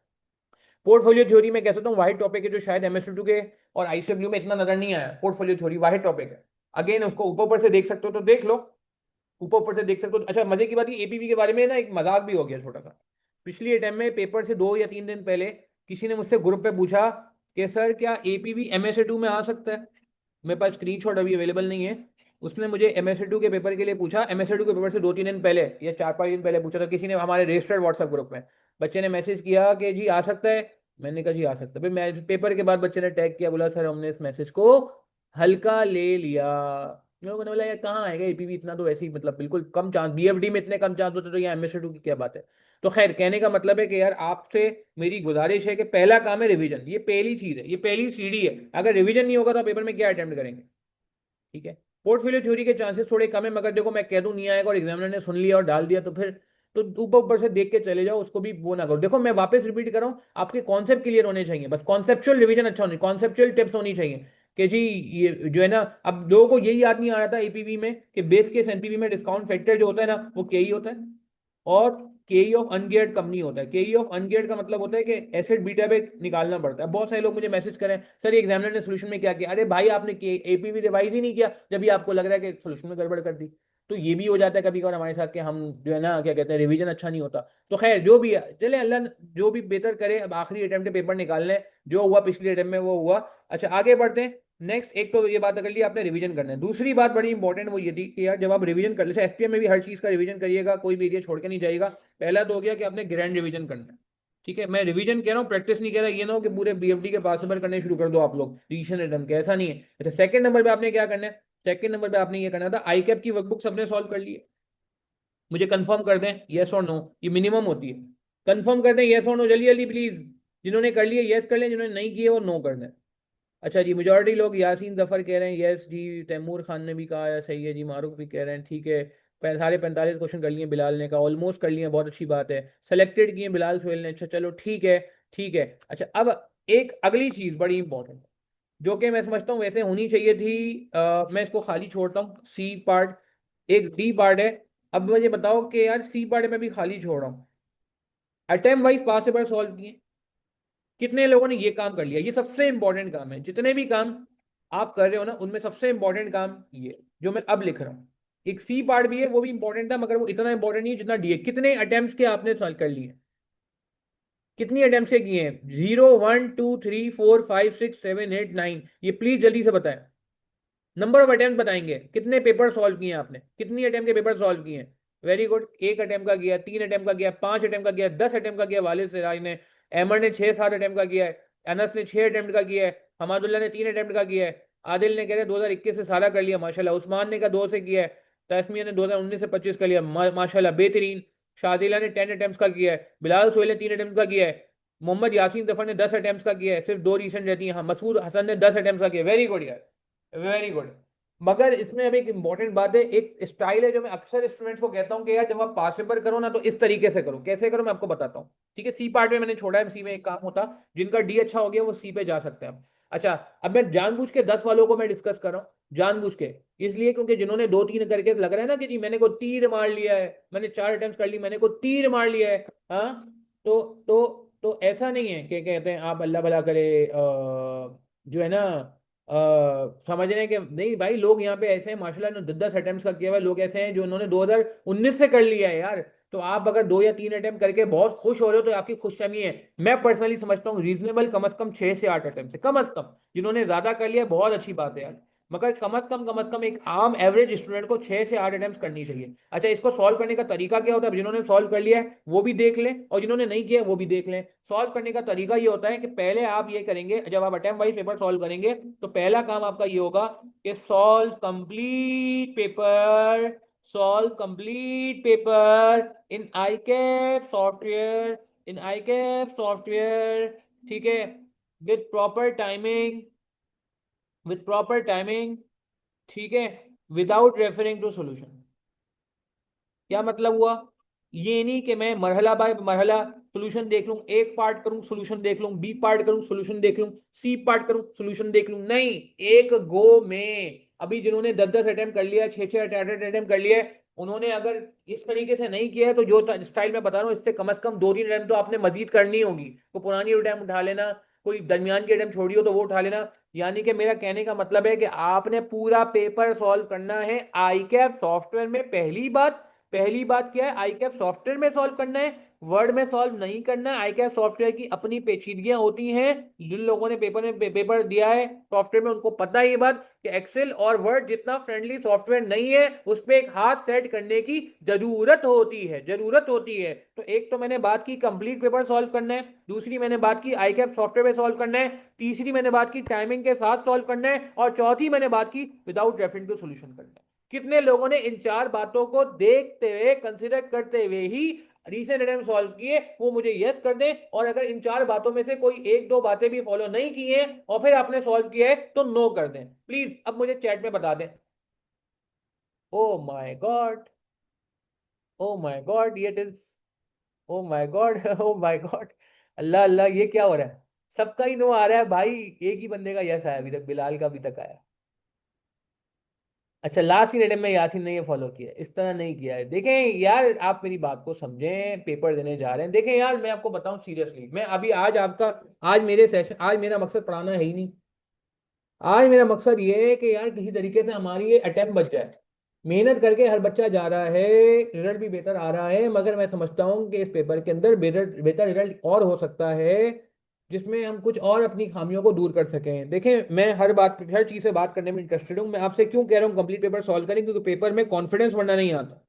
पोर्टफोलियो थ्योरी में कह सकता हूँ वाहिद टॉपिक है जो शायद एमएससी2 के और आईसीडब्ल्यू में इतना नजर नहीं आया। पोर्टफोलियो थ्योरी वाहिद टॉपिक है। अगेन उसको ऊपर ऊपर से देख सकते हो तो देख लो, ऊपर ऊपर से देख सकते हो। अच्छा, मजे की बात, ये एपीवी के बारे में ना एक मजाक भी हो गया छोटा सा। पिछली अटेम्प्ट में पेपर से 2 या 3 दिन पहले किसी ने मुझसे ग्रुप पे पूछा कि सर क्या एपीवी एमएससी2 में आ सकता है? मेरे पास स्क्रीनशॉट अभी अवेलेबल नहीं है। उसने मुझे एमएससी2 के पेपर के लिए पूछा, एमएससी2 के पेपर से 2-3 दिन पहले या 4-5 दिन पहले पूछा था किसी ने हमारे रजिस्टर्ड व्हाट्सएप ग्रुप में। बच्चे ने मैसेज किया कि जी आ सकता है। मैंने कहा जी आ सकता है। फिर मैं पेपर के बाद बच्चे ने टैग किया, बोला सर हमने इस मैसेज को हल्का ले लिया। लोगों ने बोला यार कहाँ आएगा एपीवी, इतना तो ऐसे ही मतलब बिल्कुल कम चांस, बीएफडी में इतने कम चांस होते तो यहाँ एमएससी2 की क्या बात है? तो खैर, कहने का मतलब है कि यार आपसे मेरी गुजारिश है कि पहला काम है रिवीजन, ये पहली चीज है, ये पहली सीढ़ी है। अगर रिवीजन नहीं होगा तो आप पेपर में क्या अटेम्प्ट करेंगे? ठीक है। पोर्टफोलियो थ्योरी के चांसेस थोड़े कम है, मगर देखो मैं कह दूं नहीं आएगा और एग्जामिनर ने सुन लिया और डाल दिया तो फिर तो ऊपर ऊपर से देख के चले जाओ, उसको भी वो ना करो। देखो मैं वापस रिपीट कर रहा हूँ, आपके कॉन्सेप्ट क्लियर होने चाहिए, बस कॉन्सेप्चुअल रिवीजन अच्छा होनी, कॉन्सेप्चुअल टिप्स होनी चाहिए कि जी ये जो है ना, अब लोगों को यही याद नहीं आ रहा था एपीवी में कि बेस केस एनपीवी में डिस्काउंट फैक्टर जो होता है ना वो के ही होता है, और केई ऑफ अनगियर्ड कंपनी होता है। केई ऑफ अनगियर्ड का मतलब होता है कि एसिड बीटा पे निकालना पड़ता है। बहुत सारे लोग मुझे मैसेज करें सर ये एग्जामिनर ने सोल्यूशन में क्या किया? अरे भाई आपने एपीवी रिवाइज ही नहीं किया जब भी आपको लग रहा है कि सोल्यूशन में गड़बड़ कर दी। तो ये भी हो जाता है कभी कभार हमारे साथ कि हम जो है ना क्या कहते हैं, रिवीजन अच्छा नहीं होता। तो खैर जो भी है चले, अल्लाह जो भी बेहतर करे। अब आखिरी अटेम्प्ट पेपर निकालने, जो हुआ पिछले अटेम्प्ट में वो हुआ। अच्छा आगे बढ़ते हैं। नेक्स्ट, एक तो ये बात कर ली आपने, रिवीजन करना है। दूसरी बात बड़ी इंपॉर्टेंट वो ये थी कि यार जब आप रिवीजन कर ले, एसपीएम में भी हर चीज का रिवीजन करिएगा, कोई भी एरिया छोड़ के नहीं जाएगा। पहला तो हो गया कि आपने ग्रैंड रिवीजन करना है। ठीक है, मैं रिवीजन कह रहा हूँ, प्रैक्टिस नहीं कह रहा। ये ना हो कि पूरे बीएफडी के पास पेपर करने शुरू कर दो आप लोग रिवीजन अटेम्प्ट के, ऐसा नहीं है। अच्छा, सेकंड नंबर पे आपने क्या करना है? सेकंड नंबर पे आपने ये करना था, आई कैप की वर्कबुक सबने सॉल्व कर ली है? मुझे कंफर्म कर दें यस और नो, ये मिनिमम होती है। कंफर्म कर दें यस और नो, जल्दी जल्दी प्लीज। जिन्होंने कर लिए यस कर लें, जिन्होंने नहीं किए वो नो कर दें। अच्छा जी, मेजॉरिटी लोग यासीन जफर कह रहे हैं यस जी, तैमूर खान ने भी कहा है सही है जी, मारूफ भी कह रहे हैं ठीक है। सारे 45 क्वेश्चन कर लिए बिलाल ने, कहा ऑलमोस्ट कर लिए, बहुत अच्छी बात है। सेलेक्टेड किए बिलाल सोहेल ने, अच्छा चलो ठीक है। ठीक है। अच्छा अब एक अगली चीज बड़ी इंपॉर्टेंट, जो कि मैं समझता हूँ वैसे होनी चाहिए थी, मैं इसको खाली छोड़ता हूँ, सी पार्ट। एक डी पार्ट है। अब मुझे बताओ कि यार सी पार्ट में भी खाली छोड़ रहा हूँ, अटेम्प्ट वाइज पास पेपर सॉल्व किए, कितने लोगों ने ये काम कर लिया? ये सबसे इंपॉर्टेंट काम है, जितने भी काम आप कर रहे हो ना उनमें सबसे इंपॉर्टेंट काम ये जो मैं अब लिख रहा हूँ। एक सी पार्ट भी है, वो भी इंपॉर्टेंट था, मगर वो इतना इंपॉर्टेंट नहीं है जितना डी है। कितने अटेम्प्ट के आपने सॉल्व कर लिए? कितनी अटेम्प्ट से किए हैं? 0 1 2 3 4 5 6 7 8 9, ये प्लीज जल्दी से बताएं। नंबर ऑफ अटेम्प्ट बताएंगे, कितने पेपर सॉल्व किए आपने, कितनी अटेम्प्ट के पेपर सॉल्व किए हैं? Very good. एक अटेम्प्ट का किया, 3 अटेम्प्ट का किया, 5 अटेम्प्ट का किया, 10 अटेम्प्ट का किया वालिद सिराज ने। अहमद ने 6-7 अटेम्प्ट का किया है। अनस ने 6 अटेम्प्ट का किया है। हमादुल्लाह ने 3 अटेम्प्ट का किया है। आदिल ने कह रहे 2021 से सारा कर लिया माशाल्लाह। उस्मान ने कहा 2 से किया है। तस्मिया ने 2019 से 25 कर लिया, माशाल्लाह बेहतरीन। शादिला ने 10 अटेम्प्ट का किया है। बिलाल सोहेल ने 3 अटेम्प्ट का किया है। मोहम्मद यासीन जफर ने 10 अटेम्प्ट का किया है, सिर्फ 2 रिसेंट रहती हैं। हाँ, मसूद हसन ने 10 अटेम्प्ट का किया, वेरी गुड यार, वेरी गुड। मगर इसमें अब एक इंपॉर्टेंट बात है, एक स्टाइल है जो मैं अक्सर स्टूडेंट्स को कहता हूँ कि यार जब आप पास पेपर करो ना तो इस तरीके से करो। कैसे करो मैं आपको बताता हूँ। ठीक है, सी पार्ट में मैंने छोड़ा है, सी में एक काम होता, जिनका डी अच्छा हो गया वो सी पे जा सकते हैं। अच्छा, अब मैं जानबूझ के 10 वालों को मैं डिस्कस कर रहा हूँ, जानबूझ के इसलिए क्योंकि जिन्होंने 2-3 करके लग रहा है ना कि जी मैंने को तीर मार लिया है, मैंने 4 अटेम्प्ट कर ली, मैंने को तीर मार लिया है। हाँ, तो ऐसा नहीं है कि कहते हैं आप अल्लाह भला करे, जो है ना समझ रहे हैं कि नहीं भाई, लोग यहाँ पे ऐसे हैं माशाल्लाह ने 10-10 अटेम्प्ट का किया हुआ है। लोग ऐसे हैं जो उन्होंने 2019 से कर लिया है यार। तो आप अगर 2 या 3 अटेम्प्ट करके बहुत खुश हो रहे हो तो आपकी खुशफहमी है। मैं पर्सनली समझता हूँ रीजनेबल कम से कम 6 से 8 अटेम्प्ट से कम जिन्होंने ज्यादा कर लिया बहुत अच्छी बात है यार। मगर कम से कम एक आम एवरेज स्टूडेंट को 6 से 8 अटेम्प्ट करनी चाहिए। अच्छा, इसको सॉल्व करने का तरीका क्या होता है, जिन्होंने सॉल्व कर लिया है वो भी देख लें और जिन्होंने नहीं किया वो भी देख लें। सॉल्व करने का तरीका ये होता है कि पहले आप ये करेंगे, जब आप अटेम्प्ट वाइज पेपर सॉल्व करेंगे तो पहला काम आपका ये होगा कि solve complete paper in I cap software, ठीक है, विथ प्रॉपर टाइमिंग, ठीक है, विदाउट रेफरिंग टू सॉल्यूशन। क्या मतलब हुआ? ये नहीं कि मैं मरहला बाय मरहला सॉल्यूशन देख लूं, एक पार्ट करूं सॉल्यूशन देख लूं, बी पार्ट करूं सॉल्यूशन देख लूं, सी पार्ट करूं सॉल्यूशन देख लूं, नहीं, एक गो में। अभी जिन्होंने 10-10 अटेम्प्ट कर लिया, 6-6 अटेम्प्ट कर लिया, उन्होंने अगर इस तरीके से नहीं किया है तो जो स्टाइल मैं बता रहा हूँ इससे कम से कम 2-3 अटेम्प्ट तो आपने मजीद करनी होगी। तो पुरानी अटेम्प्ट उठा लेना, कोई दरमियान की अटेम्प्ट छोड़ी हो तो वो उठा लेना। यानी कि मेरा कहने का मतलब है कि आपने पूरा पेपर सॉल्व करना है आई कैप सॉफ्टवेयर में। पहली बात क्या है, आई कैप सॉफ्टवेयर में सॉल्व करना है, वर्ड में सॉल्व नहीं करना है। आई कैप सॉफ्टवेयर की अपनी पेचीदगियां होती हैं, जिन लोगों ने पेपर दिया है सॉफ्टवेयर में उनको पता है ये बात कि एक्सेल और वर्ड जितना फ्रेंडली सॉफ्टवेयर नहीं है, उस पर एक हाथ सेट करने की जरूरत होती है। तो एक तो मैंने बात की कंप्लीट पेपर सॉल्व करना है, दूसरी मैंने बात की आई कैप सॉफ्टवेयर में सॉल्व करना है, तीसरी मैंने बात की टाइमिंग के साथ सॉल्व करना है, और चौथी मैंने बात की विदाउट रेफरिंग टू सॉल्यूशन करना है। कितने लोगों ने इन 4 बातों को देखते हुए, कंसिडर करते हुए ही रीसेंट अटेम्प्ट सॉल्व किए, वो मुझे यस कर दें। और अगर इन 4 बातों में से कोई 1-2 बातें भी फॉलो नहीं की है और फिर आपने सॉल्व किया है तो नो कर दें प्लीज। अब मुझे चैट में बता दें। Oh my god, oh my god, ये is, oh my god, oh my god, अल्लाह अल्लाह, ये क्या हो रहा है? सबका ही नो आ रहा है भाई, एक ही बंदे का यस आया अभी तक, बिलाल का अभी तक आया। अच्छा, लास्ट ही अटेम्प्ट में यासीन ने ये फॉलो किया, इस तरह नहीं किया है। देखें यार, आप मेरी बात को समझें, पेपर देने जा रहे हैं। देखें यार, मैं आपको बताऊं सीरियसली, मैं अभी आज मेरे सेशन, आज मेरा मकसद पढ़ाना है ही नहीं। आज मेरा मकसद ये है कि यार किसी तरीके से हमारी ये अटेम्प्ट बच जाए। मेहनत करके हर बच्चा जा रहा है, रिजल्ट भी बेहतर आ रहा है, मगर मैं समझता हूँ कि इस पेपर के अंदर बेहतर बेहतर रिजल्ट और हो सकता है, जिसमें हम कुछ और अपनी खामियों को दूर कर सकें। देखें, मैं हर चीज़ से बात करने में इंटरेस्टेड हूँ। मैं आपसे क्यों कह रहा हूँ कंप्लीट पेपर सॉल्व करें, क्योंकि पेपर में कॉन्फिडेंस बनना नहीं आता।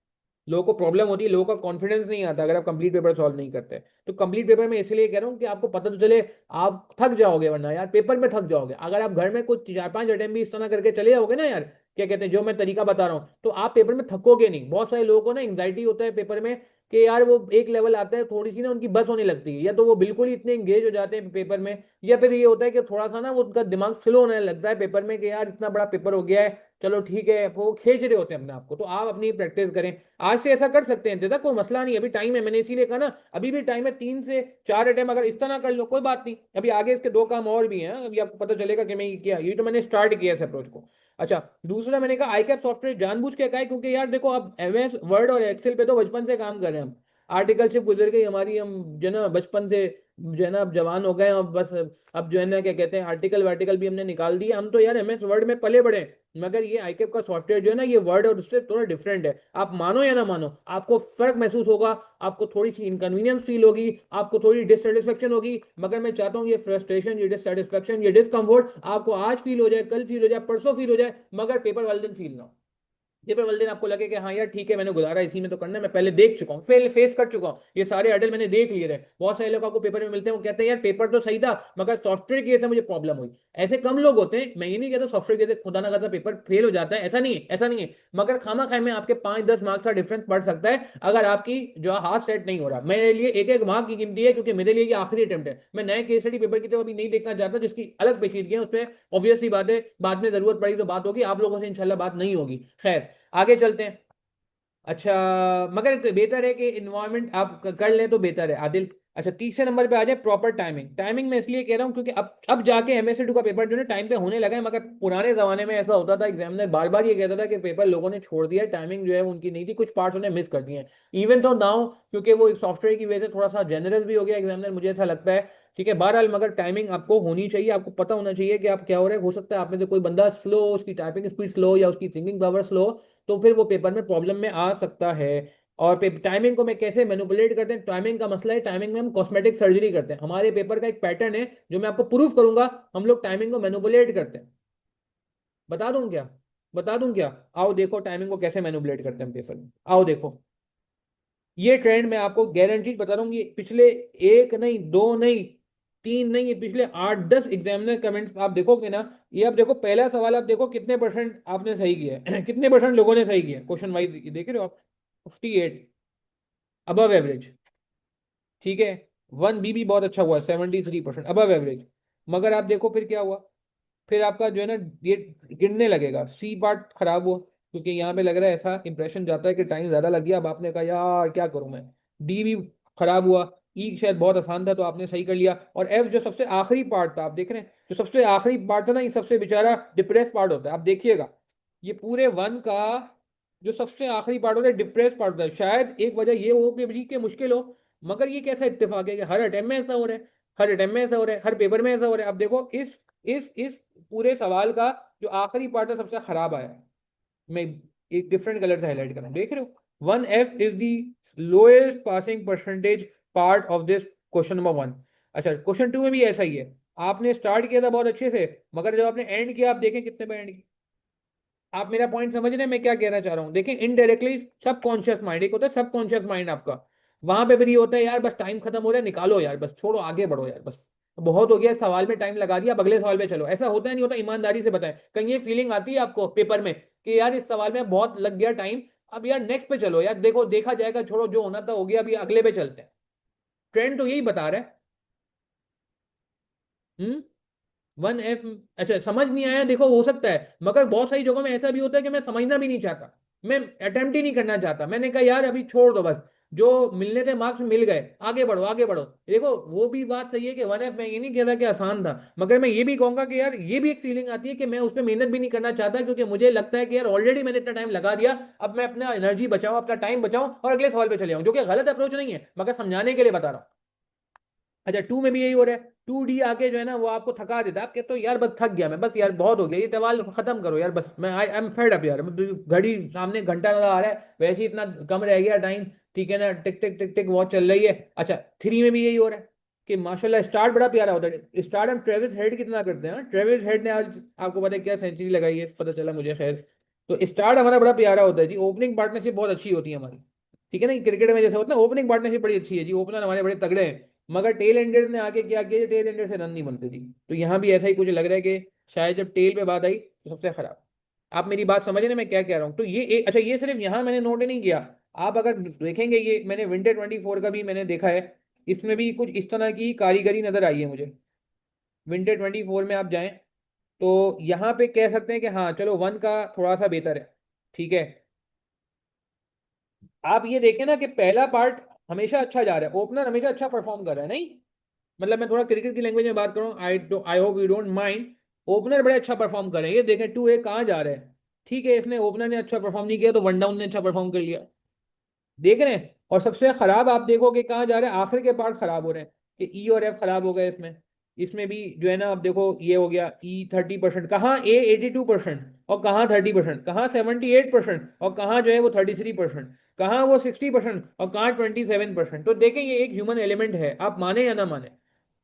लोगों को प्रॉब्लम होती है, लोगों का कॉन्फिडेंस नहीं आता अगर आप कंप्लीट पेपर सॉल्व नहीं करते। तो कंप्लीट पेपर में इसलिए कह रहा हूँ कि आपको पता तो चले, आप थक जाओगे, वरना यार पेपर में थक जाओगे। अगर आप घर में कुछ 4-5 अटेम्प्ट भी इस तरह करके चले जाओगे ना यार, क्या कहते हैं, जो मैं तरीका बता रहा हूँ, तो आप पेपर में थकोगे नहीं। बहुत सारे लोगों को ना एंग्जाइटी होता है पेपर में, कि यार वो एक लेवल आता है थोड़ी सी ना उनकी बस होने लगती है, या तो वो बिल्कुल ही इतने एंगेज हो जाते हैं पेपर में, या फिर ये होता है कि थोड़ा सा ना वो उनका दिमाग स्लो होने लगता है पेपर में, कि यार इतना बड़ा पेपर हो गया है, चलो ठीक है, वो खींच रहे होते हैं अपने आप को। तो आप अपनी प्रैक्टिस करें, आज से ऐसा कर सकते हैं, देखा कोई मसला नहीं, अभी टाइम है, मैंने इसीलिए कहा ना, अभी भी टाइम है। 3 से 4 अटेम्प्ट अगर इस तरह कर लो कोई बात नहीं, अभी आगे इसके 2 काम और भी हैं, अभी आपको पता चलेगा कि मैं ये किया, ये तो मैंने स्टार्ट किया इस अप्रोच को। अच्छा, दूसरा मैंने कहा आई कैप सॉफ्टवेयर जानबूझ के कहा है, क्योंकि यार देखो, अब एमएस वर्ड और एक्सेल पे तो बचपन से काम कर रहे हैं हम, आर्टिकलशिप गुजर गई हमारी, हम जो है ना बचपन से जो है ना अब जवान हो गए हैं, अब बस अब जो है ना क्या कहते हैं, आर्टिकल वार्टिकल भी हमने निकाल दिए, हम तो यार एमएस वर्ड में पले बड़े हैं। मगर ये आईकेप का सॉफ्टवेयर जो है ना, ये वर्ड और उससे थोड़ा डिफरेंट है। आप मानो या ना मानो, आपको फर्क महसूस होगा, आपको थोड़ी सी इनकन्वीनियंस फील होगी, आपको थोड़ी डिससेटिस्फेक्शन होगी, मगर मैं चाहता हूँ ये फ्रस्ट्रेशन, ये डिससेटिस्फेक्शन, ये डिस्कम्फर्ट आपको आज फील हो जाए, कल फील हो जाए, परसों फील हो जाए, मगर पेपर वाले दिन फील ना हो। पेपर वाले दिन आपको लगे कि हाँ यार ठीक है, मैंने गुजारा इसी में तो करना है, मैं पहले देख चुका हूँ, फेस कर चुका हूँ, ये सारे अडल मैंने देख लिए थे। बहुत सारे लोग आपको पेपर में मिलते हैं, वो कहते हैं यार पेपर तो सही था, मगर सॉफ्टवेयर की वजह से मुझे प्रॉब्लम हुई। ऐसे कम लोग होते हैं, मैं ये नहीं कहता सॉफ्टवेयर की वजह से खुदा ना करता पेपर फेल हो जाता है, ऐसा नहीं है, ऐसा नहीं है। मगर खामा खाए में आपके 5-10 मार्क्स का डिफरेंस पड़ सकता है, अगर आपकी जो हाथ सेट नहीं हो रहा। मेरे लिए एक एक मार्क की कीमती है, क्योंकि मेरे लिए ये आखिरी अटेम्प्ट है। मैं नए केस स्टडी पेपर की तरफ अभी नहीं देखना चाहता, जिसकी अलग पेचीदगी है, उसमें ऑब्वियस सी बात है, बाद में जरूरत पड़ी तो बात होगी, आप लोगों से इंशाल्लाह बात नहीं होगी। खैर, आगे चलते हैं। अच्छा, मगर तो बेहतर है कि इन्वायरमेंट आप कर लें तो बेहतर है आदिल। अच्छा, तीसरे नंबर पे आ जाए प्रॉपर टाइमिंग। टाइमिंग मैं इसलिए कह रहा हूँ क्योंकि अब जाके एमएससी 2 का पेपर जो है टाइम पे होने लगा है, मगर पुराने जमाने में ऐसा होता था, एग्जामिनर बार बार ये कहता था कि पेपर लोगों ने छोड़ दिया है, टाइमिंग जो है वो उनकी नहीं थी, कुछ पार्ट्स उन्हें मिस कर दिए हैं। इवन तो नाउ, क्योंकि वो सॉफ्टवेयर की वजह से थोड़ा सा जेनरस भी हो गया एग्जामिनर, मुझे ऐसा लगता है। ठीक है, बहरहाल, मगर टाइमिंग आपको होनी चाहिए, आपको पता होना चाहिए कि आप क्या हो रहा है। हो सकता है आप में से कोई बंदा स्लो, उसकी टाइपिंग स्पीड स्लो या उसकी थिंकिंग पावर स्लो, तो फिर वो पेपर में प्रॉब्लम में आ सकता है। और टाइमिंग को मैं कैसे मैनिपुलेट करते हैं, टाइमिंग का मसला है, टाइमिंग में हम कॉस्मेटिक सर्जरी करते हैं। हमारे पेपर का एक पैटर्न है जो मैं आपको प्रूफ करूंगा, हम लोग टाइमिंग को मैनिपुलेट करते हैं। बता दूं क्या? बता दूं क्या? आओ देखो टाइमिंग को कैसे मैनिपुलेट करते हैं पेपर में, आओ देखो। ये ट्रेंड मैं आपको गारंटीड बता रहा हूँ, ये पिछले एक नहीं, दो नहीं, तीन नहीं, ये पिछले 8-10 एग्जामिनर कमेंट्स आप देखोगे ना। ये आप देखो, पहला सवाल आप देखो कितने परसेंट आपने सही किया है कितने परसेंट लोगों ने सही किया क्वेश्चन वाइज, देख रहे हो आप? 58, अबव एवरेज। ठीक है। 1B भी बहुत अच्छा हुआ, 73%, अबव एवरेज। मगर आप देखो फिर क्या हुआ, फिर आपका जो है ना, ये गिरने लगेगा। सी पार्ट खराब हुआ, क्योंकि यहाँ पे लग रहा है, ऐसा इंप्रेशन जाता है कि टाइम ज्यादा लग गया। अब आपने कहा यार क्या करूं मैं। डी भी खराब हुआ। ई शायद बहुत आसान था तो आपने सही कर लिया। और एफ जो सबसे आखिरी पार्ट था, आप देख रहे हैं, जो सबसे आखिरी पार्ट था ना, ये सबसे बेचारा डिप्रेस पार्ट होता है, आप देखिएगा। ये पूरे वन का जो सबसे आखिरी पार्ट होता है, डिप्रेस पार्ट होता है। शायद एक वजह ये हो कि जी के मुश्किल हो, मगर ये कैसा इत्तेफाक है कि हर अटेम्प्ट में ऐसा हो रहा है, हर अटेम्प्ट में ऐसा हो रहा है, हर पेपर में ऐसा हो रहा है। अब देखो इस पूरे सवाल का जो आखिरी पार्ट है सबसे खराब आया है। मैं एक डिफरेंट कलर से हाईलाइट कर रहा हूं, देख रहे हो? 1F is the lowest passing percentage part of this question number 1। अच्छा, क्वेश्चन 2 में भी ऐसा ही है। आपने स्टार्ट किया था बहुत अच्छे से, मगर जब आपने एंड किया, आप देखें कितने पे एंड किया। आप मेरा पॉइंट समझ रहे हैं मैं क्या कहना चाह रहा हूँ? देखें, इनडायरेक्टली सबकॉन्शियस माइंड, एक होता है सबकॉन्शियस माइंड आपका, वहां पे फिर ये होता है यार बस टाइम खत्म हो रहा है, निकालो यार, बस छोड़ो, आगे बढ़ो यार, बस बहुत हो गया इस सवाल में टाइम लगा दिया, अब अगले सवाल पे चलो। ऐसा होता है नहीं होता? ईमानदारी से बताएं, कहीं ये फीलिंग आती है आपको पेपर में कि यार इस सवाल में बहुत लग गया टाइम, अब यार नेक्स्ट पे चलो यार, देखो देखा जाएगा, छोड़ो जो होना था हो गया, अभी अगले पे चलते हैं। ट्रेंड तो यही बता रहा है। 1F। अच्छा, समझ नहीं आया, देखो हो सकता है, मगर बहुत सारी जगहों में ऐसा भी होता है कि मैं समझना भी नहीं चाहता, मैं अटेम्प्ट ही नहीं करना चाहता, मैंने कहा यार अभी छोड़ दो बस, जो मिलने थे मार्क्स मिल गए, आगे बढ़ो आगे बढ़ो। देखो वो भी बात सही है कि 1F, मैं ये नहीं कह रहा कि आसान था, मगर मैं ये भी कहूंगा कि यार ये भी एक फीलिंग आती है कि मैं उस पर मेहनत भी नहीं करना चाहता, क्योंकि मुझे लगता है कि यार ऑलरेडी मैंने इतना टाइम लगा दिया, अब मैं अपना एनर्जी बचाऊं, अपना टाइम बचाऊं और अगले सवाल पे चले जाऊं, जो कि गलत अप्रोच नहीं है, मगर समझाने के लिए बता रहा हूं। अच्छा, 2 में भी यही हो रहा है। 2D आके जो है ना वो आपको थका देता है, आप कहते हो यार बस थक गया मैं, बस यार बहुत हो गया, ये सवाल खत्म करो यार, बस मैं आई एम फेड अप यार, घड़ी सामने घंटा नजर आ रहा है, वैसे ही इतना कम रह गया टाइम, ठीक है ना, टिक टिक टिक टिक वॉच चल रही है। अच्छा, 3 में भी यही हो रहा है कि माशाल्लाह स्टार्ट बड़ा प्यारा होता है, स्टार्ट हम ट्रेविस हेड कितना करते हैं। ट्रेविस हेड ने आज आपको पता है क्या सेंचुरी लगाई है, पता चला मुझे, खैर। तो स्टार्ट हमारा बड़ा प्यारा होता है जी, ओपनिंग पार्टनरशिप बहुत अच्छी होती है हमारी, ठीक है ना, क्रिकेट में जैसे होता है ओपनिंग पार्टनरशिप बड़ी अच्छी है जी, ओपनर हमारे बड़े तगड़े हैं। मगर टेल एंडर ने आके क्या किया, टेल एंडर से रन नहीं बनते जी। तो यहाँ भी ऐसा ही कुछ लग रहा है कि शायद जब टेल पे बात आई तो सबसे खराब। आप मेरी बात समझ रहे हैं मैं क्या कह रहा हूँ? तो ये एक, अच्छा ये सिर्फ यहाँ मैंने नोट नहीं किया, आप अगर देखेंगे, ये मैंने विंटर 24 का भी मैंने देखा है, इसमें भी कुछ इस तरह की कारीगरी नजर आई है मुझे। विंटर 24 में आप जाएं तो यहाँ पे कह सकते हैं कि हाँ चलो वन का थोड़ा सा बेहतर है, ठीक है। आप ये देखें ना कि पहला पार्ट हमेशा अच्छा जा रहा है, ओपनर हमेशा अच्छा परफॉर्म कर रहा है, नहीं मतलब मैं थोड़ा क्रिकेट की लैंग्वेज में बात करूँ, I hope you don't mind. Opener बड़े अच्छा परफॉर्म कर रहे हैं, ये देखें 2A कहाँ जा रहे हैं, ठीक है, इसने ओपनर ने अच्छा परफॉर्म नहीं किया तो वन डाउन ने अच्छा परफॉर्म कर लिया, देख रहे हैं। और सबसे खराब आप देखोगे कहाँ जा रहे हैं, आखिर के पार्ट खराब हो रहे हैं, कि ई और एफ खराब हो गए इसमें। इसमें भी जो है ना, आप देखो ये हो गया ई 30%, कहाँ ए 82%, और कहाँ 30%, कहाँ 78%, और कहाँ जो है वो 33%, कहाँ वो 60%, और कहाँ 27%। तो देखें ये एक ह्यूमन एलिमेंट है, आप माने या ना माने।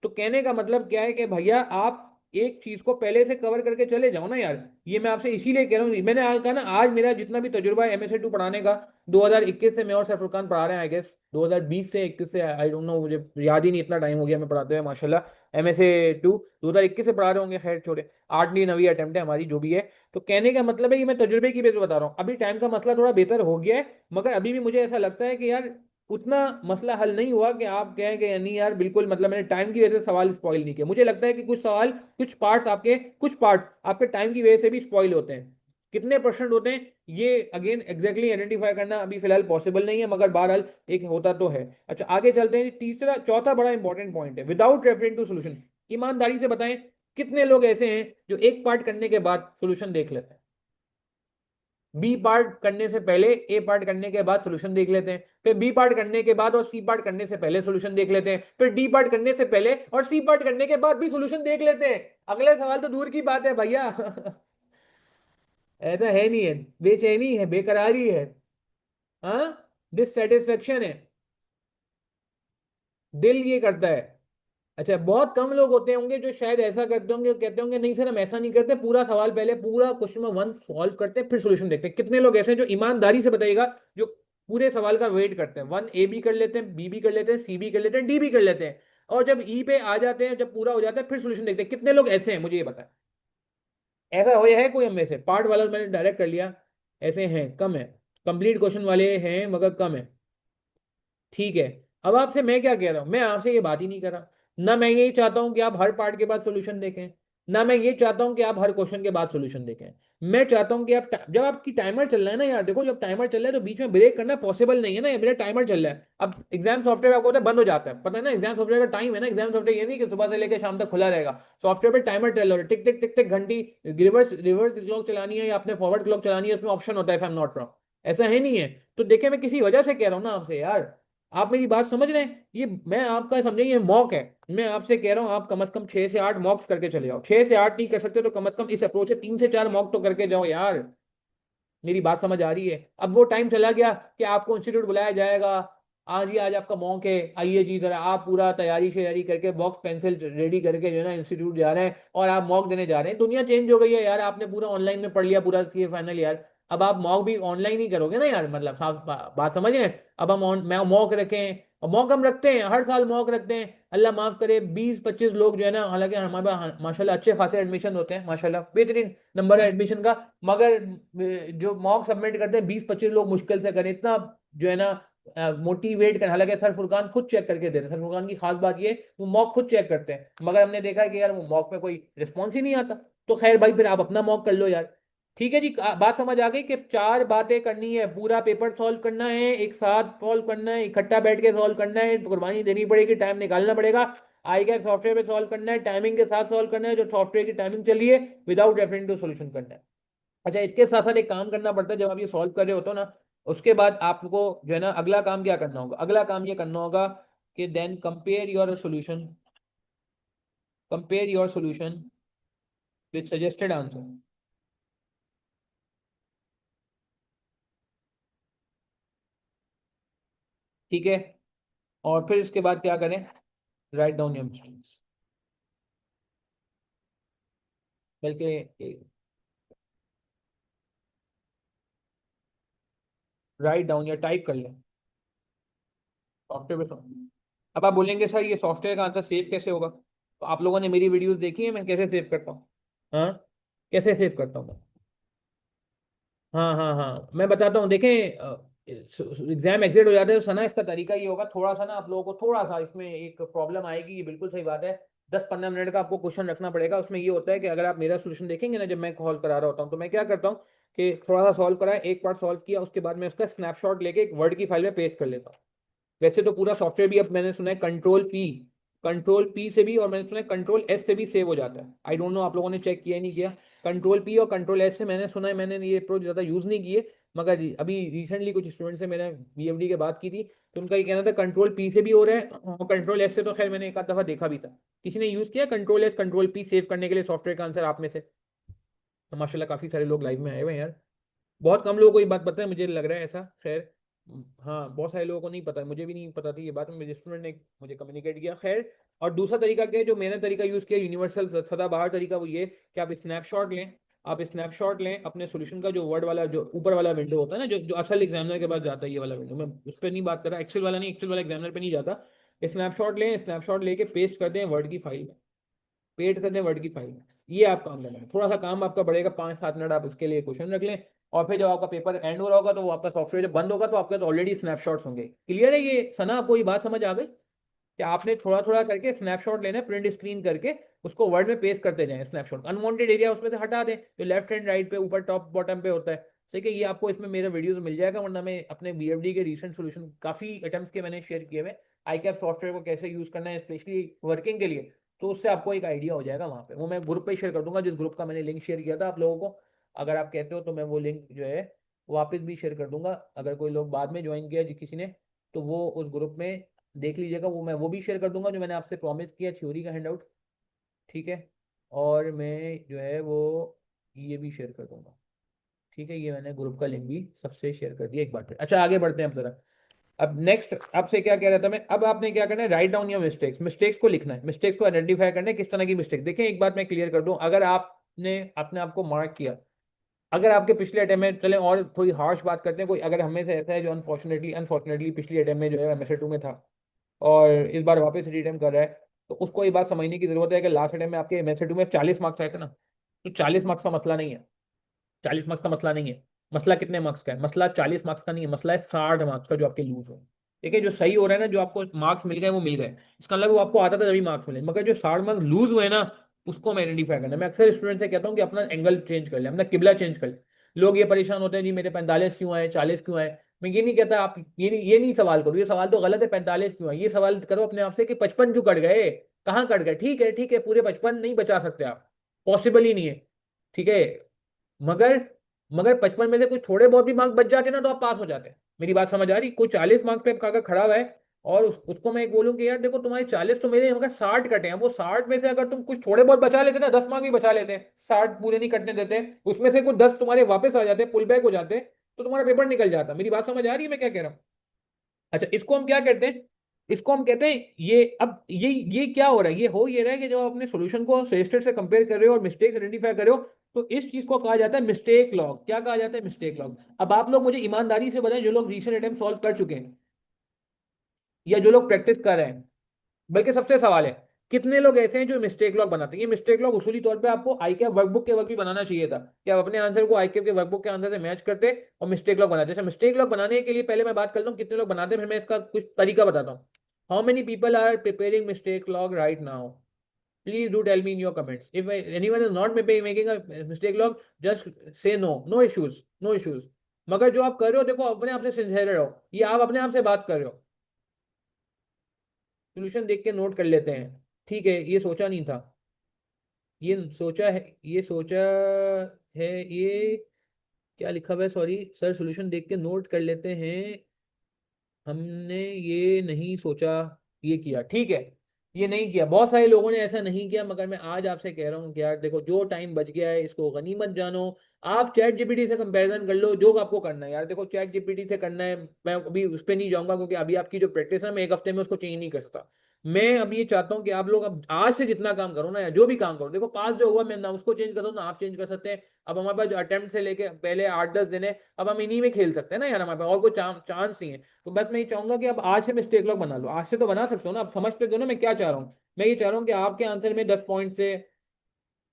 तो कहने का मतलब क्या है कि भैया आप एक चीज को पहले से कवर करके चले जाओ ना यार। ये मैं आपसे इसीलिए कह रहा हूँ, मैंने आज कहा ना, आज मेरा जितना भी तजुर्बा है MSA 2 पढ़ाने का, 2021 से मैं और सैफुल पढ़ा रहे हैं, आई गेस 2020 से 21 से, आई डोंट नो, मुझे याद ही नहीं, इतना टाइम हो गया मैं पढ़ाते हुए माशाल्लाह। MSA 2 2021 से पढ़ा रहे होंगे, खैर छोड़े, 8वीं 9वीं अटेम्प्ट है हमारी जो भी है। तो कहने का मतलब है कि मैं तजुर्बे की बेस पे बता रहा हूँ, अभी टाइम का मसला थोड़ा बेहतर हो गया है, मगर अभी भी मुझे ऐसा लगता है कि यार उतना मसला हल नहीं हुआ कि आप कहें कि नहीं यार बिल्कुल, मतलब मैंने टाइम की वजह से सवाल स्पॉइल नहीं किया। मुझे लगता है कि कुछ सवाल, कुछ पार्ट्स आपके टाइम की वजह से भी स्पॉइल होते हैं। कितने परसेंट होते हैं ये अगेन एग्जैक्टली आइडेंटिफाई करना अभी फिलहाल पॉसिबल नहीं है, मगर बहरहाल एक होता तो है। अच्छा आगे चलते हैं, तीसरा चौथा बड़ा इंपॉर्टेंट पॉइंट है, विदाउट रेफरिंग टू सोल्यूशन। ईमानदारी से बताएं, कितने लोग ऐसे हैं जो एक पार्ट करने के बाद सोल्यूशन देख लेते हैं? बी पार्ट करने से पहले ए पार्ट करने के बाद सोल्यूशन देख लेते हैं, फिर बी पार्ट करने के बाद और सी पार्ट करने से पहले सोल्यूशन देख लेते हैं, फिर डी पार्ट करने से पहले और सी पार्ट करने के बाद भी सोल्यूशन देख लेते हैं। अगले सवाल तो दूर की बात है भैया ऐसा है नहीं है, बेचैनी है, बेकरारी है, हाँ, डिससेटिस्फेक्शन है, दिल ये करता है। अच्छा, बहुत कम लोग होते होंगे जो शायद ऐसा करते होंगे, कहते होंगे नहीं सर हम ऐसा नहीं करते, पूरा सवाल पहले पूरा क्वेश्चन में वन सॉल्व करते हैं फिर सॉल्यूशन देखते हैं। कितने लोग ऐसे हैं जो ईमानदारी से बताइएगा, जो पूरे सवाल का वेट करते हैं, वन ए भी कर लेते हैं, बी भी कर लेते हैं, सी भी कर लेते हैं, डी भी कर लेते हैं, और जब ई पे आ जाते हैं, जब पूरा हो जाता है फिर सॉल्यूशन देखते हैं। कितने लोग ऐसे हैं मुझे ये बताएं। ऐसा हो है कोई हम में से? पार्ट वाला मैंने डायरेक्ट कर लिया, ऐसे हैं कम है। कंप्लीट क्वेश्चन वाले हैं मगर कम है। ठीक है। अब आपसे मैं क्या कह रहा हूं, मैं आपसे ये बात ही नहीं कर रहा। ना मैं यही चाहता हूं कि आप हर पार्ट के बाद सॉल्यूशन देखें, ना मैं ये चाहता हूं कि आप हर क्वेश्चन के बाद सॉल्यूशन देखें। मैं चाहता हूं कि आप जब आपकी टाइमर चल रहा है ना यार, देखो जब टाइमर चल रहा है तो बीच में ब्रेक करना पॉसिबल नहीं है ना, मेरा टाइमर चल रहा है। अब एग्जाम सॉफ्टवेयर आपको होता है बंद हो जाता है, पता है ना, एग्जाम सॉफ्टवेयर का टाइम है ना, एग्जाम सॉफ्टवेयर ये नहीं कि सुबह से लेकर शाम तक खुला रहेगा। सॉफ्टवेयर पे टाइमर चल रहा है, टिक टिक टिक टिक घंटी, रिवर्स रिवर्स क्लॉक चलानी है या अपने फॉरवर्ड क्लॉक चलानी है, उसमें ऑप्शन होता है, if I am not wrong. ऐसा है नहीं है। तो देखिए मैं किसी वजह से कह रहा हूँ ना आपसे यार, आप मेरी बात समझ रहे हैं? ये मैं आपका समझे ये मॉक है। मैं आपसे कह रहा हूं आप कम से कम 6 से 8 मॉक्स करके चले जाओ। 6 से 8 नहीं कर सकते तो कम से कम इस अप्रोच से 3 से 4 मॉक तो करके जाओ यार। मेरी बात समझ आ रही है? अब वो टाइम चला गया कि आपको इंस्टीट्यूट बुलाया जाएगा, आज ही आज आपका मॉक है, आइए जी जरा, आप पूरा तैयारी शेयारी करके बॉक्स पेंसिल रेडी करके जो है ना इंस्टीट्यूट जा रहे हैं और आप मॉक देने जा रहे हैं। दुनिया चेंज हो गई है यार, आपने पूरा ऑनलाइन में पढ़ लिया पूरा सीए फाइनल यार। अब आप मॉक भी ऑनलाइन ही करोगे ना यार, मतलब साफ बात समझ रहे हैं? अब हम मैं मॉक रखें, और मॉक हम रखते हैं हर साल मॉक रखते हैं, अल्लाह माफ करे 20-25 लोग जो है ना, हालांकि हमारे पास माशाल्लाह अच्छे खासे एडमिशन होते हैं, माशाल्लाह बेहतरीन नंबर है एडमिशन का, मगर जो मॉक सबमिट करते हैं 20-25 लोग मुश्किल से करें इतना जो है ना मोटिवेट कर। हालांकि सर फुरकान खुद चेक करके देते हैं, सर फुरकान की खास बात ये, वो मॉक खुद चेक करते हैं, मगर हमने देखा है कि यार वो मॉक में कोई रिस्पॉन्स ही नहीं आता। तो खैर भाई फिर आप अपना मॉक कर लो यार। ठीक है जी, बात समझ आ गई कि 4 बातें करनी है, पूरा पेपर सॉल्व करना है, एक साथ सॉल्व करना है, इकट्ठा बैठ के सॉल्व करना है, कुर्बानी देनी पड़ेगी, टाइम निकालना पड़ेगा। आई कैप सॉफ्टवेयर पे सॉल्व करना है, टाइमिंग के साथ सॉल्व करना है, जो सॉफ्टवेयर की टाइमिंग चली है विदाउट रेफरिंग टू सोल्यूशन करना है। अच्छा, इसके साथ साथ एक काम करना पड़ता है जब आप ये सॉल्व कर रहे होते हो ना, उसके बाद आपको जो है ना अगला काम क्या करना होगा, अगला काम ये करना होगा कि then compare your solution with suggested answer. ठीक है। और फिर इसके बाद क्या करें, राइट डाउन योर मिस्टेक्स, बल्कि राइट डाउन या टाइप कर लें सॉफ्टवेयर पे। अब आप बोलेंगे सर ये सॉफ्टवेयर का आंसर सेव कैसे होगा, तो आप लोगों ने मेरी वीडियोस देखी है मैं कैसे सेव करता हूँ? हाँ, कैसे सेव करता हूँ मैं? हाँ हाँ हाँ, मैं बताता हूँ देखें। एग्जाम एग्जिट हो जाते हैं तो सना इसका तरीका ये होगा, थोड़ा सा ना आप लोगों को थोड़ा सा इसमें एक प्रॉब्लम आएगी, ये बिल्कुल सही बात है। 10-15 मिनट का आपको क्वेश्चन रखना पड़ेगा। उसमें ये होता है कि अगर आप मेरा सोल्यूशन देखेंगे ना, जब मैं सॉल्व करा रहा होता हूँ तो मैं क्या करता हूँ कि थोड़ा सा सॉल्व करा, एक पार्ट सॉल्व किया, उसके बाद मैं उसका स्नैपशॉट लेके एक वर्ड की फाइल में पेस्ट कर लेता हूँ। वैसे तो पूरा सॉफ्टवेयर भी अब मैंने सुना है कंट्रोल पी से भी, और मैंने सुना है कंट्रोल S से भी सेव हो जाता है। आई डोंट नो आप लोगों ने चेक किया नहीं किया। कंट्रोल P और कंट्रोल S से मैंने सुना है, मैंने ये अप्रोच ज़्यादा यूज़ नहीं किए, मगर अभी रिसेंटली कुछ स्टूडेंट से मैंने BFD के बात की थी, तो उनका ये कहना था कंट्रोल P से भी हो रहा है, और कंट्रोल S से तो खैर मैंने एक आध दफ़ा देखा भी था। किसी ने यूज़ किया control S control P save करने के लिए सॉफ्टवेयर का आंसर आप में से? तो माशाल्लाह काफ़ी सारे लोग लाइव में आए हुए हैं यार। बहुत कम लोगों को ये बात पता है, मुझे लग रहा है ऐसा, खैर। हाँ, बहुत सारे लोगों को नहीं पता, मुझे भी नहीं पता थी ये बात, मेरे स्टूडेंट ने मुझे कम्युनिकेट किया, खैर। और दूसरा तरीका क्या है जो मैंने तरीका यूज़ किया, यूनिवर्सल सदाबहार तरीका, वो ये कि आप स्नैपशॉट लें। आप स्नैपशॉट लें अपने सॉल्यूशन का, जो वर्ड वाला जो ऊपर वाला विंडो होता है ना, जो जो असल एग्जामिनर के पास जाता है, ये वाला विंडो, मैं उस पर नहीं बात कर रहा, एक्सेल वाला नहीं, एक्सेल वाला एग्जामिनर पे नहीं जाता। स्नैपशॉट लें, स्नैपशॉट लेके पेस्ट कर दें वर्ड की फाइल में, पेड करने वर्ड की फाइल में। ये आप काम करना है, थोड़ा सा काम आपका बढ़ेगा, 5-7 मिनट आप इसके लिए क्वेश्चन रख लें। और फिर जब आपका पेपर एंड हो रहा होगा तो वो आपका सॉफ्टवेयर जब बंद होगा तो आपके पास ऑलरेडी स्नैपशॉट्स होंगे। क्लियर है ये सना, आपको ये बात समझ आ गई कि आपने थोड़ा थोड़ा करके स्नैपशॉट लेना है, प्रिंट स्क्रीन करके उसको वर्ड में पेस्ट करते जाएं। स्नैपशॉट अनवांटेड एरिया उसमें से हटा दें, जो लेफ्ट हैंड राइट पे ऊपर टॉप बॉटम पे होता है। ठीक है, ये आपको इसमें मेरा वीडियोस मिल जाएगा, वरना मैं अपने BFD के रिसेंट सॉल्यूशन काफी अटेम्प्ट्स के मैंने शेयर किए हुए, आई कैप सॉफ्टवेयर को कैसे यूज करना है स्पेशली वर्किंग के लिए, तो उससे आपको एक आइडिया हो जाएगा वहाँ पे। वो मैं ग्रुप पे शेयर कर दूंगा, जिस ग्रुप का मैंने लिंक शेयर किया था आप लोगों को। अगर आप कहते हो तो मैं वो लिंक जो है वापस भी शेयर कर दूंगा, अगर कोई लोग बाद में ज्वाइन किया किसी ने, तो वो उस ग्रुप में देख लीजिएगा। वो मैं वो भी शेयर कर दूंगा जो मैंने आपसे प्रॉमिस किया, थ्योरी का हैंडआउट। ठीक है। और मैं जो है वो ये भी शेयर कर दूंगा। ठीक है, ये मैंने ग्रुप का लिंक भी सबसे शेयर कर दिया एक बार फिर। अच्छा, आगे बढ़ते हैं अब जरा। अब नेक्स्ट आपसे क्या कह रहा था मैं, अब आपने क्या करना है, right down your mistakes, mistakes को लिखना है, मिस्टेक को आइडेंटिफाई करना है, किस तरह की मिस्टेक। देखिए एक बात मैं क्लियर कर दूं, अगर आपने अपने आप को मार्क किया, अगर आपके पिछले अटेम्प्ट में, चले और थोड़ी हार्श बात करते हैं, कोई अगर हमें से ऐसा है जो अनफॉर्चुनेटली अनफॉर्चुनेटली पिछले अटेम्प्ट में जो है MSA 2 में था और इस बार वापस रिटेम्प्ट कर रहा है, तो उसको ये बात समझने की जरूरत है कि लास्ट अटेम्प्ट में आपके MSA 2 में 40 मार्क्स आए थे ना, तो 40 मार्क्स का मसला नहीं है, 40 मार्क्स का मसला नहीं है। मसला कितने मार्क्स का है, मसला 40 मार्क्स का नहीं है, मसला है 60 मार्क्स का जो आपके लूज हो। ठीक है, जो सही हो रहा है ना, जो आपको मार्क्स मिल गए वो मिल गए, इसका मतलब वो आपको आता था तभी मार्क्स मिले, मगर जो 60 मार्क्स लूज हुए ना, उसको मैं आइडेंटिफाई करना है। मैं अक्सर स्टूडेंट से कहता हूँ कि अपना एंगल चेंज कर ले, अपना किबला चेंज कर ले। लोग ये परेशान होते हैं जी मेरे 45 क्यों आए, 40 क्यों आए। मैं ये नहीं कहता, आप ये नहीं सवाल करो, ये सवाल तो गलत है 45 क्यों आए, ये सवाल करो अपने आप से कि 55 क्यों कट गए, कहाँ कट गए। ठीक है ठीक है, पूरे 55 नहीं बचा सकते आप, पॉसिबल ही नहीं है। ठीक है, मगर मगर 55 में से कुछ थोड़े बहुत भी मार्क्स बच जाते ना तो आप पास हो जाते हैं। मेरी बात समझ आ रही, कोई 40 मार्क्स पे अगर खड़ा हुआ है और उसको मैं एक बोलूं कि यार देखो तुम्हारे 40 तो मेरे मगर 60 कटे हैं, वो 60 में से अगर तुम कुछ थोड़े बहुत बचा लेते ना, 10 मार्क्स भी बचा लेते, 60 पूरे नहीं कटने देते, उसमें से कुछ 10 तुम्हारे वापस आ जाते, पुल बैक हो जाते, तो तुम्हारा पेपर निकल जाता। मेरी बात समझ आ रही है मैं क्या कह रहा हूँ। अच्छा, इसको हम क्या कहते हैं, इसको हम कहते हैं ये, अब ये क्या हो रहा है, ये रहा है कि जब आप अपने सॉल्यूशन को सजेस्टेड से कंपेयर कर रहे हो और मिस्टेक्स आइडेंटिफाई कर रहे हो, तो इस चीज को कहा जाता है मिस्टेक लॉग। क्या कहा जाता है, मिस्टेक लॉग। अब आप लोग मुझे ईमानदारी से बताएं, जो लोग रीसेंट अटेम्प्ट सॉल्व कर चुके हैं या जो लोग प्रैक्टिस कर रहे हैं, बल्कि सबसे सवाल है, कितने लोग ऐसे हैं जो मिस्टेक लॉग बनाते हैं। ये मिस्टेक लॉग उसूली तौर पे आपको आईकैप वर्कबुक के वक्त भी बनाना चाहिए था, कि आप अपने आंसर को आईकैप के वर्कबुक के आंसर से मैच करते और मिस्टेक लॉग बनाते। अच्छा, मिस्टेक लॉग बनाने के लिए पहले मैं बात करता हूँ कितने लोग बनाते हैं, फिर मैं इसका कुछ तरीका बताता हूँ। How many people are preparing mistake log right now? Please do tell me in your comments. If anyone is not making a mistake log, just say no, no issues, no issues. मगर जो आप कर रहे हो, देखो अपने आप से सिंसियर रहो, ये आप अपने आप से बात कर रहे हो। सोल्यूशन देख के नोट कर लेते हैं, ठीक है, ये सोचा नहीं था, ये सोचा है, ये सोचा है, ये क्या लिखा हुआ है, सॉरी सर, सॉल्यूशन देख के नोट कर लेते हैं, हमने ये नहीं सोचा, ये किया, ठीक है, ये नहीं किया। बहुत सारे लोगों ने ऐसा नहीं किया, मगर मैं आज आपसे कह रहा हूँ कि यार देखो, जो टाइम बच गया है इसको गनीमत जानो। आप चैट जीपीटी से कंपैरिजन कर लो, जो आपको करना है यार, देखो चैट जीपीटी से करना है, मैं अभी उस पर नहीं जाऊंगा क्योंकि अभी आपकी जो प्रैक्टिस है मैं एक हफ्ते में उसको चेंज नहीं कर सकता। मैं अब ये चाहता हूँ कि आप लोग अब आज से जितना काम करो ना, या जो भी काम करो, देखो पास जो हुआ मैं ना उसको चेंज करूँ ना आप चेंज कर सकते हैं। अब हमारे पास अटेम्प्ट से लेके पहले 8-10 दिन है, अब हम इन्हीं में खेल सकते हैं ना यार, हमारे पास और कोई चांस नहीं है। तो बस मैं ये चाहूंगा कि अब आज से मिस्टेक लॉग बना लो, आज से तो बना सकते हो ना, आप समझ पे दो ना मैं क्या चाह रहा हूँ। मैं ये चाह रहा हूँ कि आपके आंसर में 10 पॉइंट से,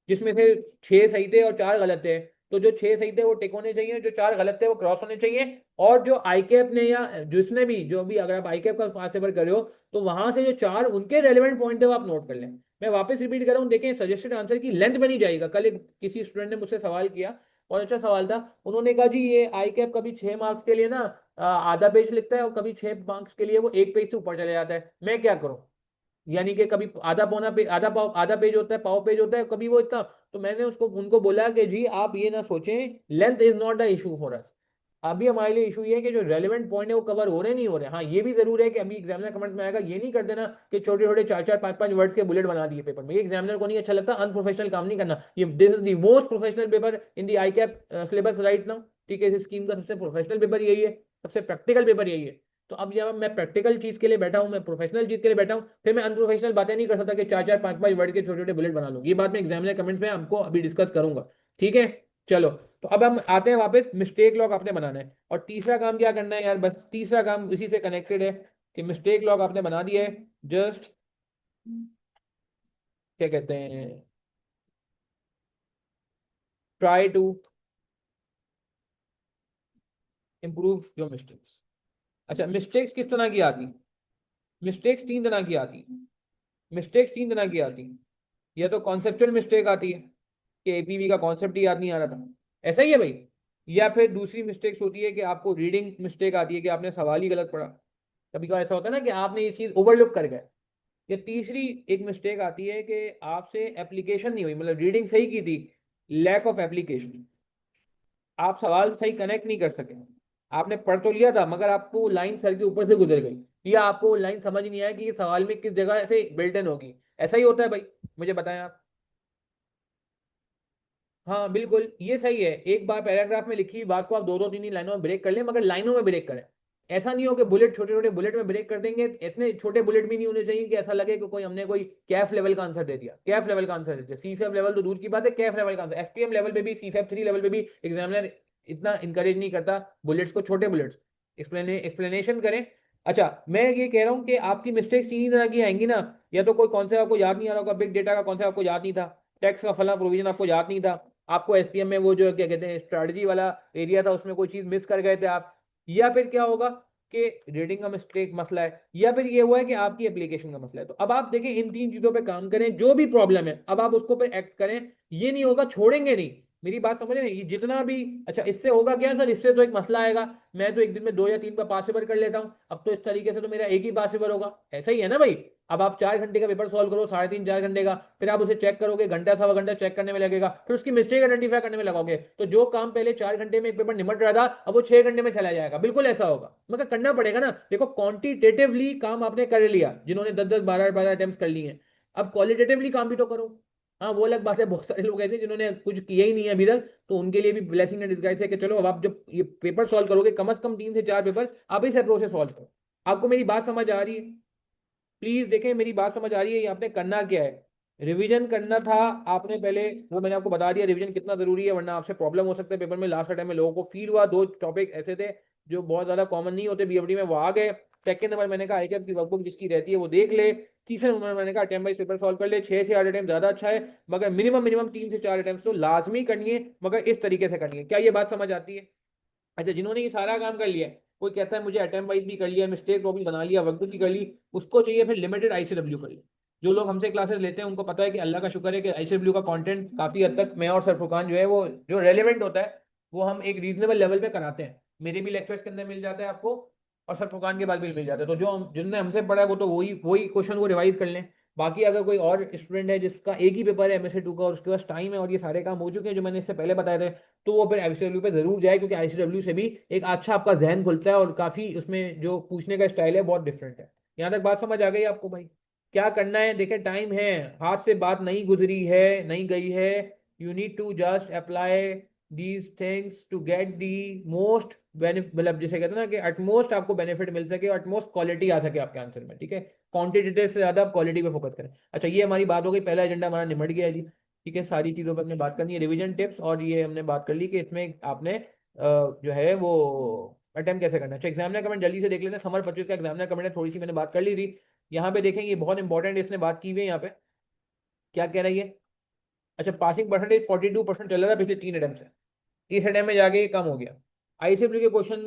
जिसमें से 6 सही थे और 4 गलत थे, तो जो 6 सही थे वो टिक होने चाहिए, जो 4 गलत थे वो क्रॉस होने चाहिए। और जो आईकैप ने या जिसने भी, जो भी अगर आप आईकैप का पास पेपर कर रहे हो, तो वहां से जो 4 उनके रेलिवेंट पॉइंट थे वो आप नोट कर लें। मैं वापस रिपीट कर रहा हूँ, देखें सजेस्टेड आंसर की लेंथ में नहीं जाएगा। कल एक किसी स्टूडेंट ने मुझसे सवाल किया, बहुत अच्छा सवाल था, उन्होंने कहा जी ये आईकैप कभी 6 मार्क्स के लिए ना आधा पेज लिखता है और कभी 6 मार्क्स के लिए वो एक पेज से ऊपर चले जाता है, मैं क्या करूँ। यानी कि कभी आधा पौना पे आधा पाव आधा पेज होता है, पाव पेज होता है, कभी वो इतना। तो मैंने उसको उनको बोला कि जी आप ये ना सोचें, length is not the issue for us. अभी हमारे लिए इशू ये है कि जो रेलेवेंट पॉइंट है वो कवर हो रहे नहीं हो रहे। हाँ ये भी जरूर है कि अभी एग्जामिनर कमेंट में आएगा, ये नहीं कर देना कि छोटे छोटे 4-4 5-5 वर्ड्स के बुलेट बना दिए पेपर में, ये एग्जामिनर को नहीं अच्छा लगता, अनप्रोफेशनल काम नहीं करना। ये this is the most professional paper in the I cap syllabus right now. ठीक है, इस स्कीम का सबसे प्रोफेशनल पेपर यही है, सबसे प्रैक्टिकल पेपर यही है। तो अब जब मैं प्रैक्टिकल चीज के लिए बैठा हूं, मैं प्रोफेशनल चीज के लिए बैठा हूं, फिर मैं अनप्रोफेशनल बातें नहीं कर सकता कि 4-4 5-5 वर्ड के छोटे छोटे बुलेट बना लूं। ये बात मैं एग्जामिनर कमेंट्स में आपको अभी डिस्कस करूंगा। ठीक है, चलो। तो अब हम आते हैं वापस, मिस्टेक लॉग आपने बनाना है, और तीसरा काम क्या करना है यार, बस तीसरा काम इसी से कनेक्टेड है कि मिस्टेक लॉग आपने बना दिया है, जस्ट क्या कहते हैं, try to improve your mistakes. अच्छा, मिस्टेक्स किस तरह की आती, मिस्टेक्स 3 तरह की आती, मिस्टेक्स 3 तरह की आती। या तो कॉन्सेप्चुअल मिस्टेक आती है कि एपीवी का कॉन्सेप्ट ही याद नहीं आ रहा था, ऐसा ही है भाई। या फिर दूसरी मिस्टेक्स होती है कि आपको रीडिंग मिस्टेक आती है कि आपने सवाल ही गलत पढ़ा। कभी कभार ऐसा होता है ना कि आपने ये चीज ओवरलुक कर गए। या तीसरी एक मिस्टेक आती है कि आपसे एप्लीकेशन नहीं हुई, मतलब रीडिंग सही की थी, लैक ऑफ एप्लीकेशन, आप सवाल सही कनेक्ट नहीं कर सके। आपने पढ़ तो लिया था मगर आपको लाइन सर के ऊपर से गुजर गई, या आपको लाइन समझ नहीं आया कि ये सवाल में किस जगह से बिल्ट इन होगी। ऐसा ही होता है भाई, मुझे बताएं आप। हाँ बिल्कुल, ये सही है, एक बार पैराग्राफ में लिखी हुई बात को आप दो दो तीन तीन लाइनों में ब्रेक कर लें, मगर लाइनों में ब्रेक करें। ऐसा नहीं हो कि बुलेट छोटे छोटे बुलेट में ब्रेक कर देंगे, इतने छोटे बुलेट भी नहीं होने चाहिए कि ऐसा लगे कि कोई हमने कोई कैफ लेवल का आंसर दे दिया। कैफ लेवल का आंसर दे दिया, सीफैब लेवल तो दूर की बात है, कैफ लेवल का आंसर। एसपीएम लेवल पे भी, सीफैब 3 लेवल पे भी एग्जामिनर इतना इंकरेज नहीं करता बुलेट्स को, छोटे बुलेट्स एक्सप्लेनेशन करें। अच्छा, मैं ये कह रहा हूँ कि आपकी मिस्टेक्स तीन ही तरह की आएंगी ना, या तो कोई कॉन्सेप्ट आपको याद नहीं आ रहा होगा, बिग डेटा का कॉन्सेप्ट आपको याद नहीं था, टैक्स का फला प्रोविजन आपको याद नहीं था, आपको एसपीएम में वो जो क्या कहते हैं स्ट्रेटजी वाला एरिया था उसमें कोई चीज मिस कर गए थे आप, या फिर क्या होगा कि रीडिंग का मिस्टेक मसला है, या फिर ये हुआ है कि आपकी एप्लीकेशन का मसला है। तो अब आप देखें, इन तीन चीजों पे काम करें, जो भी प्रॉब्लम है अब आप उसको पे एक्ट करें। ये नहीं होगा, छोड़ेंगे नहीं, मेरी बात समझ रहे हैं, ये जितना भी। अच्छा, इससे होगा क्या सर, इससे तो एक मसला आएगा, मैं तो एक दिन में 2 या 3 का पास पेपर कर लेता हूं, अब तो इस तरीके से तो मेरा एक ही पास पेपर होगा, ऐसा ही है ना भाई। अब आप 4 घंटे का पेपर सॉल्व करो, 3.5 4 घंटे का, फिर आप उसे चेक करोगे, घंटा सवा घंटा चेक करने में लगेगा, फिर उसकी मिस्टेक आइडेंटिफाई करने में लगाओगे, तो जो काम पहले 4 घंटे में एक पेपर निमट रहा था अब वो 6 घंटे में चला जाएगा। बिल्कुल ऐसा होगा, मगर करना पड़ेगा ना। देखो, क्वांटिटेटिवली काम आपने कर लिया, जिन्होंने 10 10 12 12 अटेम्प्ट कर लिए हैं, अब क्वालिटेटिवली काम भी तो करो। हाँ, वो अलग बात है, बहुत सारे लोग ऐसे जिन्होंने कुछ किया ही नहीं है अभी तक, तो उनके लिए भी ब्लेसिंग इन डिस्गाइज है कि चलो अब आप जब ये पेपर सॉल्व करोगे, कम से कम 3 से 4 पेपर आप इस अप्रोच से सॉल्व करो। आपको मेरी बात समझ आ रही है? प्लीज देखें, मेरी बात समझ आ रही है, ये आपने करना क्या है, रिवीजन करना था आपने पहले, वो मैंने आपको बता दिया रिवीजन कितना जरूरी है, वरना आपसे प्रॉब्लम हो सकता है पेपर में। लास्ट टाइम में लोगों को फील हुआ, 2 टॉपिक ऐसे थे जो बहुत ज्यादा कॉमन नहीं होते बीएफडी में, वो आ गए। सेकंड नंबर मैंने कहा आईकेएफ की वर्कबुक जिसकी रहती है वो देख ले। तीसरे नंबर मैंने कहा अटेम्प्ट वाइज पेपर सॉल्व कर ले, 6 से 8 अटेम्प्ट ज्यादा अच्छा है, मगर मिनिमम मिनिमम 3 से 4 अटेम्प्ट तो लाजमी करनी है, मगर इस तरीके से करनी है। क्या ये बात समझ आती है? अच्छा, जिन्होंने ये सारा काम कर लिया है, कोई कहता है मुझे अटेम्प्ट वाइज भी कर लिया, मिस्टेक प्रॉब्लम बना लिया, वर्कबुक भी कर ली, उसको चाहिए फिर लिमिटेड आईसीडब्ल्यू कर ली। जो लोग हमसे क्लासेस लेते हैं उनको पता है कि अल्लाह का शुक्र है कि आईसीडब्ल्यू का कंटेंट काफी हद तक मैं और सर फुरकान जो है वो जो रेलिवेंट होता है वो हम एक रीजनेबल लेवल पे कराते हैं। मेरे भी लेक्चर्स के अंदर मिल जाता है आपको, और सर फुरकान के बाद भी मिल जाता है। तो जो जिनने हमसे पढ़ा है वो तो वही वही क्वेश्चन को रिवाइज कर लें। बाकी अगर कोई और स्टूडेंट है जिसका एक ही पेपर है एमएससी 2 का और उसके पास टाइम है और ये सारे काम हो चुके हैं जो मैंने इससे पहले बताए थे, तो वो फिर आईसीडब्ल्यू पे जरूर जाए, क्योंकि आईसीडब्ल्यू से भी एक अच्छा आपका जहन खुलता है और काफी उसमें जो पूछने का स्टाइल है बहुत डिफरेंट है। यहाँ तक बात समझ आ गई आपको भाई? क्या करना है देखे, टाइम है, हाथ से बात नहीं गुजरी है, नहीं गई है। You need to just apply these things to get the most benefit, मतलब जिसे कहते हैं ना कि अटमोस्ट आपको बेनिफिट मिल सके, अटमोस्ट क्वालिटी आ सके आपके आंसर में, ठीक है। क्वांटिटेटिव से ज्यादा आप क्वालिटी पे फोकस करें। अच्छा, ये हमारी बात हो गई, पहला एजेंडा हमारा निमट गया है जी। ठीक है, सारी चीज़ों पर हमने बात करनी है, रिवीजन टिप्स, और ये हमने बात कर ली कि इसमें आपने जो है वो अटेम्प्ट कैसे करना है। अच्छा, एग्जामिनर कमेंट जल्दी से देख लेते हैं, समर 25 का एग्जामिनर कमेंट है, थोड़ी सी मैंने बात कर ली थी। यहाँ पे देखेंगे, बहुत इंपॉर्टेंट इसने बात की हुई है यहाँ पे, क्या कह रही है। अच्छा, पासिंग परसेंटेज 42% चल रहा था पिछले 3 अटेम्प्ट से, इस अटेम्प्ट में जाके ये कम हो गया। आईसीएसई के क्वेश्चन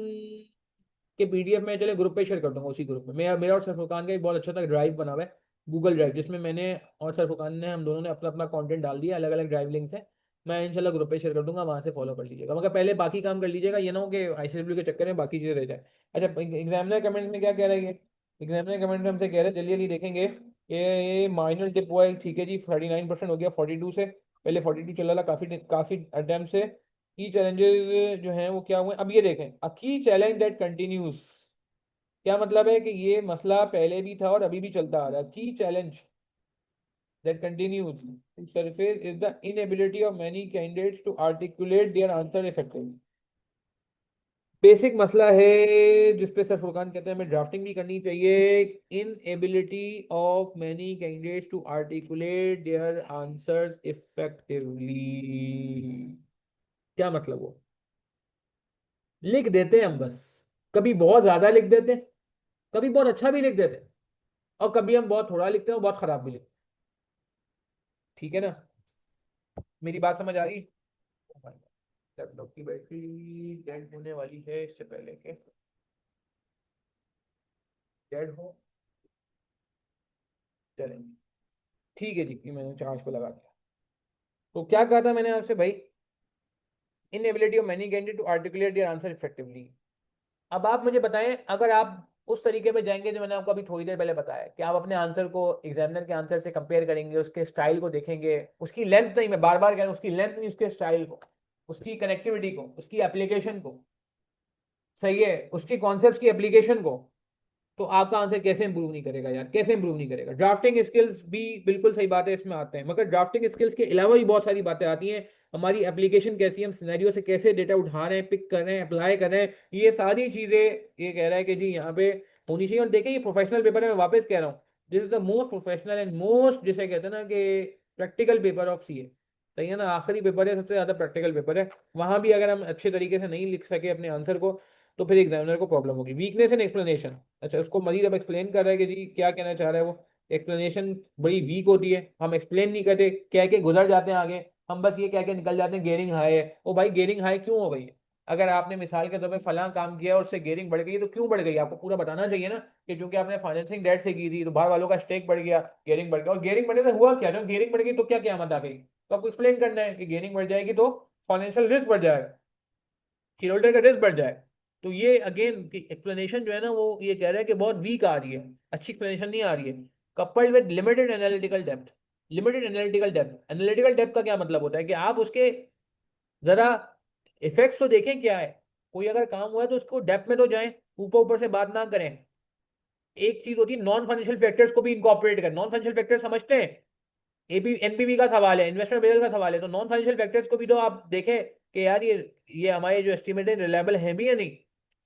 के पीडीएफ में चले ग्रुप पे शेयर कर दूंगा, उसी ग्रुप में मैं, मेरा और सर फुरकान का एक बहुत अच्छा सा ड्राइव बना हुआ है, गूगल ड्राइव, जिसमें मैंने और सर फुरकान ने, हम दोनों ने अपना अपना कंटेंट डाल दिया, अलग अलग ड्राइव लिंक्स है। मैं इंशाल्लाह ग्रुप पे शेयर कर दूंगा, वहां से फॉलो कर लीजिएगा, मगर पहले बाकी काम कर लीजिएगा, ये ना हो कि आईसीडब्ल्यू के चक्कर में बाकी चीजें रह जाए। अच्छा, एग्जामिनर कमेंट में क्या कह रहे हैं, एग्जामिनर कमेंट में हमसे कह रहे हैं, जल्दी जल्दी देखेंगे। ये माइनर टिप हुआ है, ठीक है जी, 39% हो गया 42 से, पहले 42 चल रहा था काफी काफी अटेम्प्ट से। की चैलेंजेस जो हैं वो क्या हुए, अब ये देखें, अ की चैलेंज दैट कंटिन्यूज, क्या मतलब है कि ये मसला पहले भी था और अभी भी चलता आ रहा है। की challenge that continues to surface is the inability of many candidates to articulate their answer effectively। Basic मसला है जिसपे सर फुरकान कहते हैं हमें ड्राफ्टिंग भी करनी चाहिए। Inability of many candidates to articulate their answers effectively, क्या मतलब वो, लिख देते हैं हम बस, कभी बहुत ज्यादा लिख देते हैं, कभी बहुत अच्छा भी लिख देते हैं, और कभी हम बहुत थोड़ा लिखते हैं और बहुत खराब भी लिखते हैं। ठीक है ना, मेरी बात समझ आ रही? लैपटॉप की बैटरी डेड होने वाली है, इससे पहले के डेड हो चलें। ठीक है जी, ये मैंने चार्ज पे लगा दिया। तो क्या कहा था मैंने आपसे भाई, inability of many candidate to articulate their answer effectively. अब आप मुझे बताएं, अगर आप उस तरीके पे जाएंगे जो मैंने आपको अभी थोड़ी देर पहले बताया, कि आप अपने आंसर को एग्जामिनर के आंसर से कंपेयर करेंगे, उसके स्टाइल को देखेंगे, उसकी लेंथ नहीं, मैं बार बार कह रहा हूँ, उसकी लेंथ नहीं, उसके स्टाइल को, उसकी कनेक्टिविटी को, उसकी एप्लीकेशन को, सही है, उसकी कॉन्सेप्ट की एप्लीकेशन को, तो आपका आंसर कैसे इंप्रूव नहीं करेगा यार, कैसे इंप्रूव नहीं करेगा। ड्राफ्टिंग स्किल्स भी बिल्कुल सही बात है, इसमें आते हैं, मगर ड्राफ्टिंग स्किल्स के अलावा भी बहुत सारी बातें आती हैं। हमारी एप्लीकेशन कैसी है, हम सिनेरियो से कैसे डेटा उठा रहे हैं, पिक कर रहे हैं, अप्लाई कर रहे हैं, ये सारी चीजें ये कह रहा है कि जी यहाँ पे होनी चाहिए। और देखिए ये प्रोफेशनल पेपर है, मैं वापस कह रहा हूँ, this is the most professional and most, जिसे कहते हैं ना कि प्रैक्टिकल पेपर ऑफ सीए। सही है ना, आखिरी पेपर है, सबसे ज्यादा प्रैक्टिकल पेपर है। वहां भी अगर हम अच्छे तरीके से नहीं लिख सके अपने आंसर को, तो फिर एग्जामिनर को प्रॉब्लम होगी। वीकनेस इन एक्सप्लेनेशन, अच्छा उसको मजीद अब एक्सप्लेन कर रहा है कि जी क्या कहना चाह रहा है वो। एक्सप्लेनेशन बड़ी वीक होती है, हम एक्सप्लेन नहीं करते, कह के गुजर जाते हैं आगे, हम बस ये कह के निकल जाते हैं गेयरिंग हाई है। ओ भाई गेयरिंग हाई क्यों हो गई है? अगर आपने मिसाल के तौर पर फलां काम किया और उससे गेयरिंग बढ़ गई, तो क्यों बढ़ गई आपको पूरा बताना चाहिए ना, कि चूंकि आपने फाइनेंसिंग डेट से की थी तो बाहर वालों का स्टेक बढ़ गया, गेयरिंग बढ़ गया। और गेयरिंग बढ़ने से हुआ क्या? जब गेयरिंग बढ़ गई तो क्या क़यामत आ गई? तो आपको एक्सप्लेन करना है कि गेयरिंग बढ़ जाएगी तो फाइनेंशियल रिस्क बढ़ जाएगा, शेयर होल्डर का रिस्क बढ़ जाए। तो ये अगेन एक्सप्लेनेशन जो है ना, वो ये कह रहा है कि बहुत वीक आ रही है, अच्छी एक्सप्लेनेशन नहीं आ रही है। Coupled with limited analytical depth. Limited analytical depth, analytical depth का क्या मतलब होता है कि आप उसके जरा इफेक्ट्स तो देखें क्या है। कोई अगर काम हुआ है तो उसको डेप्थ में तो जाएं, ऊपर ऊपर से बात ना करें। एक चीज होती है नॉन फाइनेंशियल फैक्टर्स को भी इनकॉर्पोरेट कर, नॉन फाइनेंशियल फैक्टर्स समझते हैं, एपी एनपीवी का सवाल है, इन्वेस्टमेंट बेस का सवाल है, तो नॉन फाइनेंशियल फैक्टर्स को भी तो आप देखें कि यार ये हमारे जो एस्टिमेट है रिलायबल है भी या नहीं।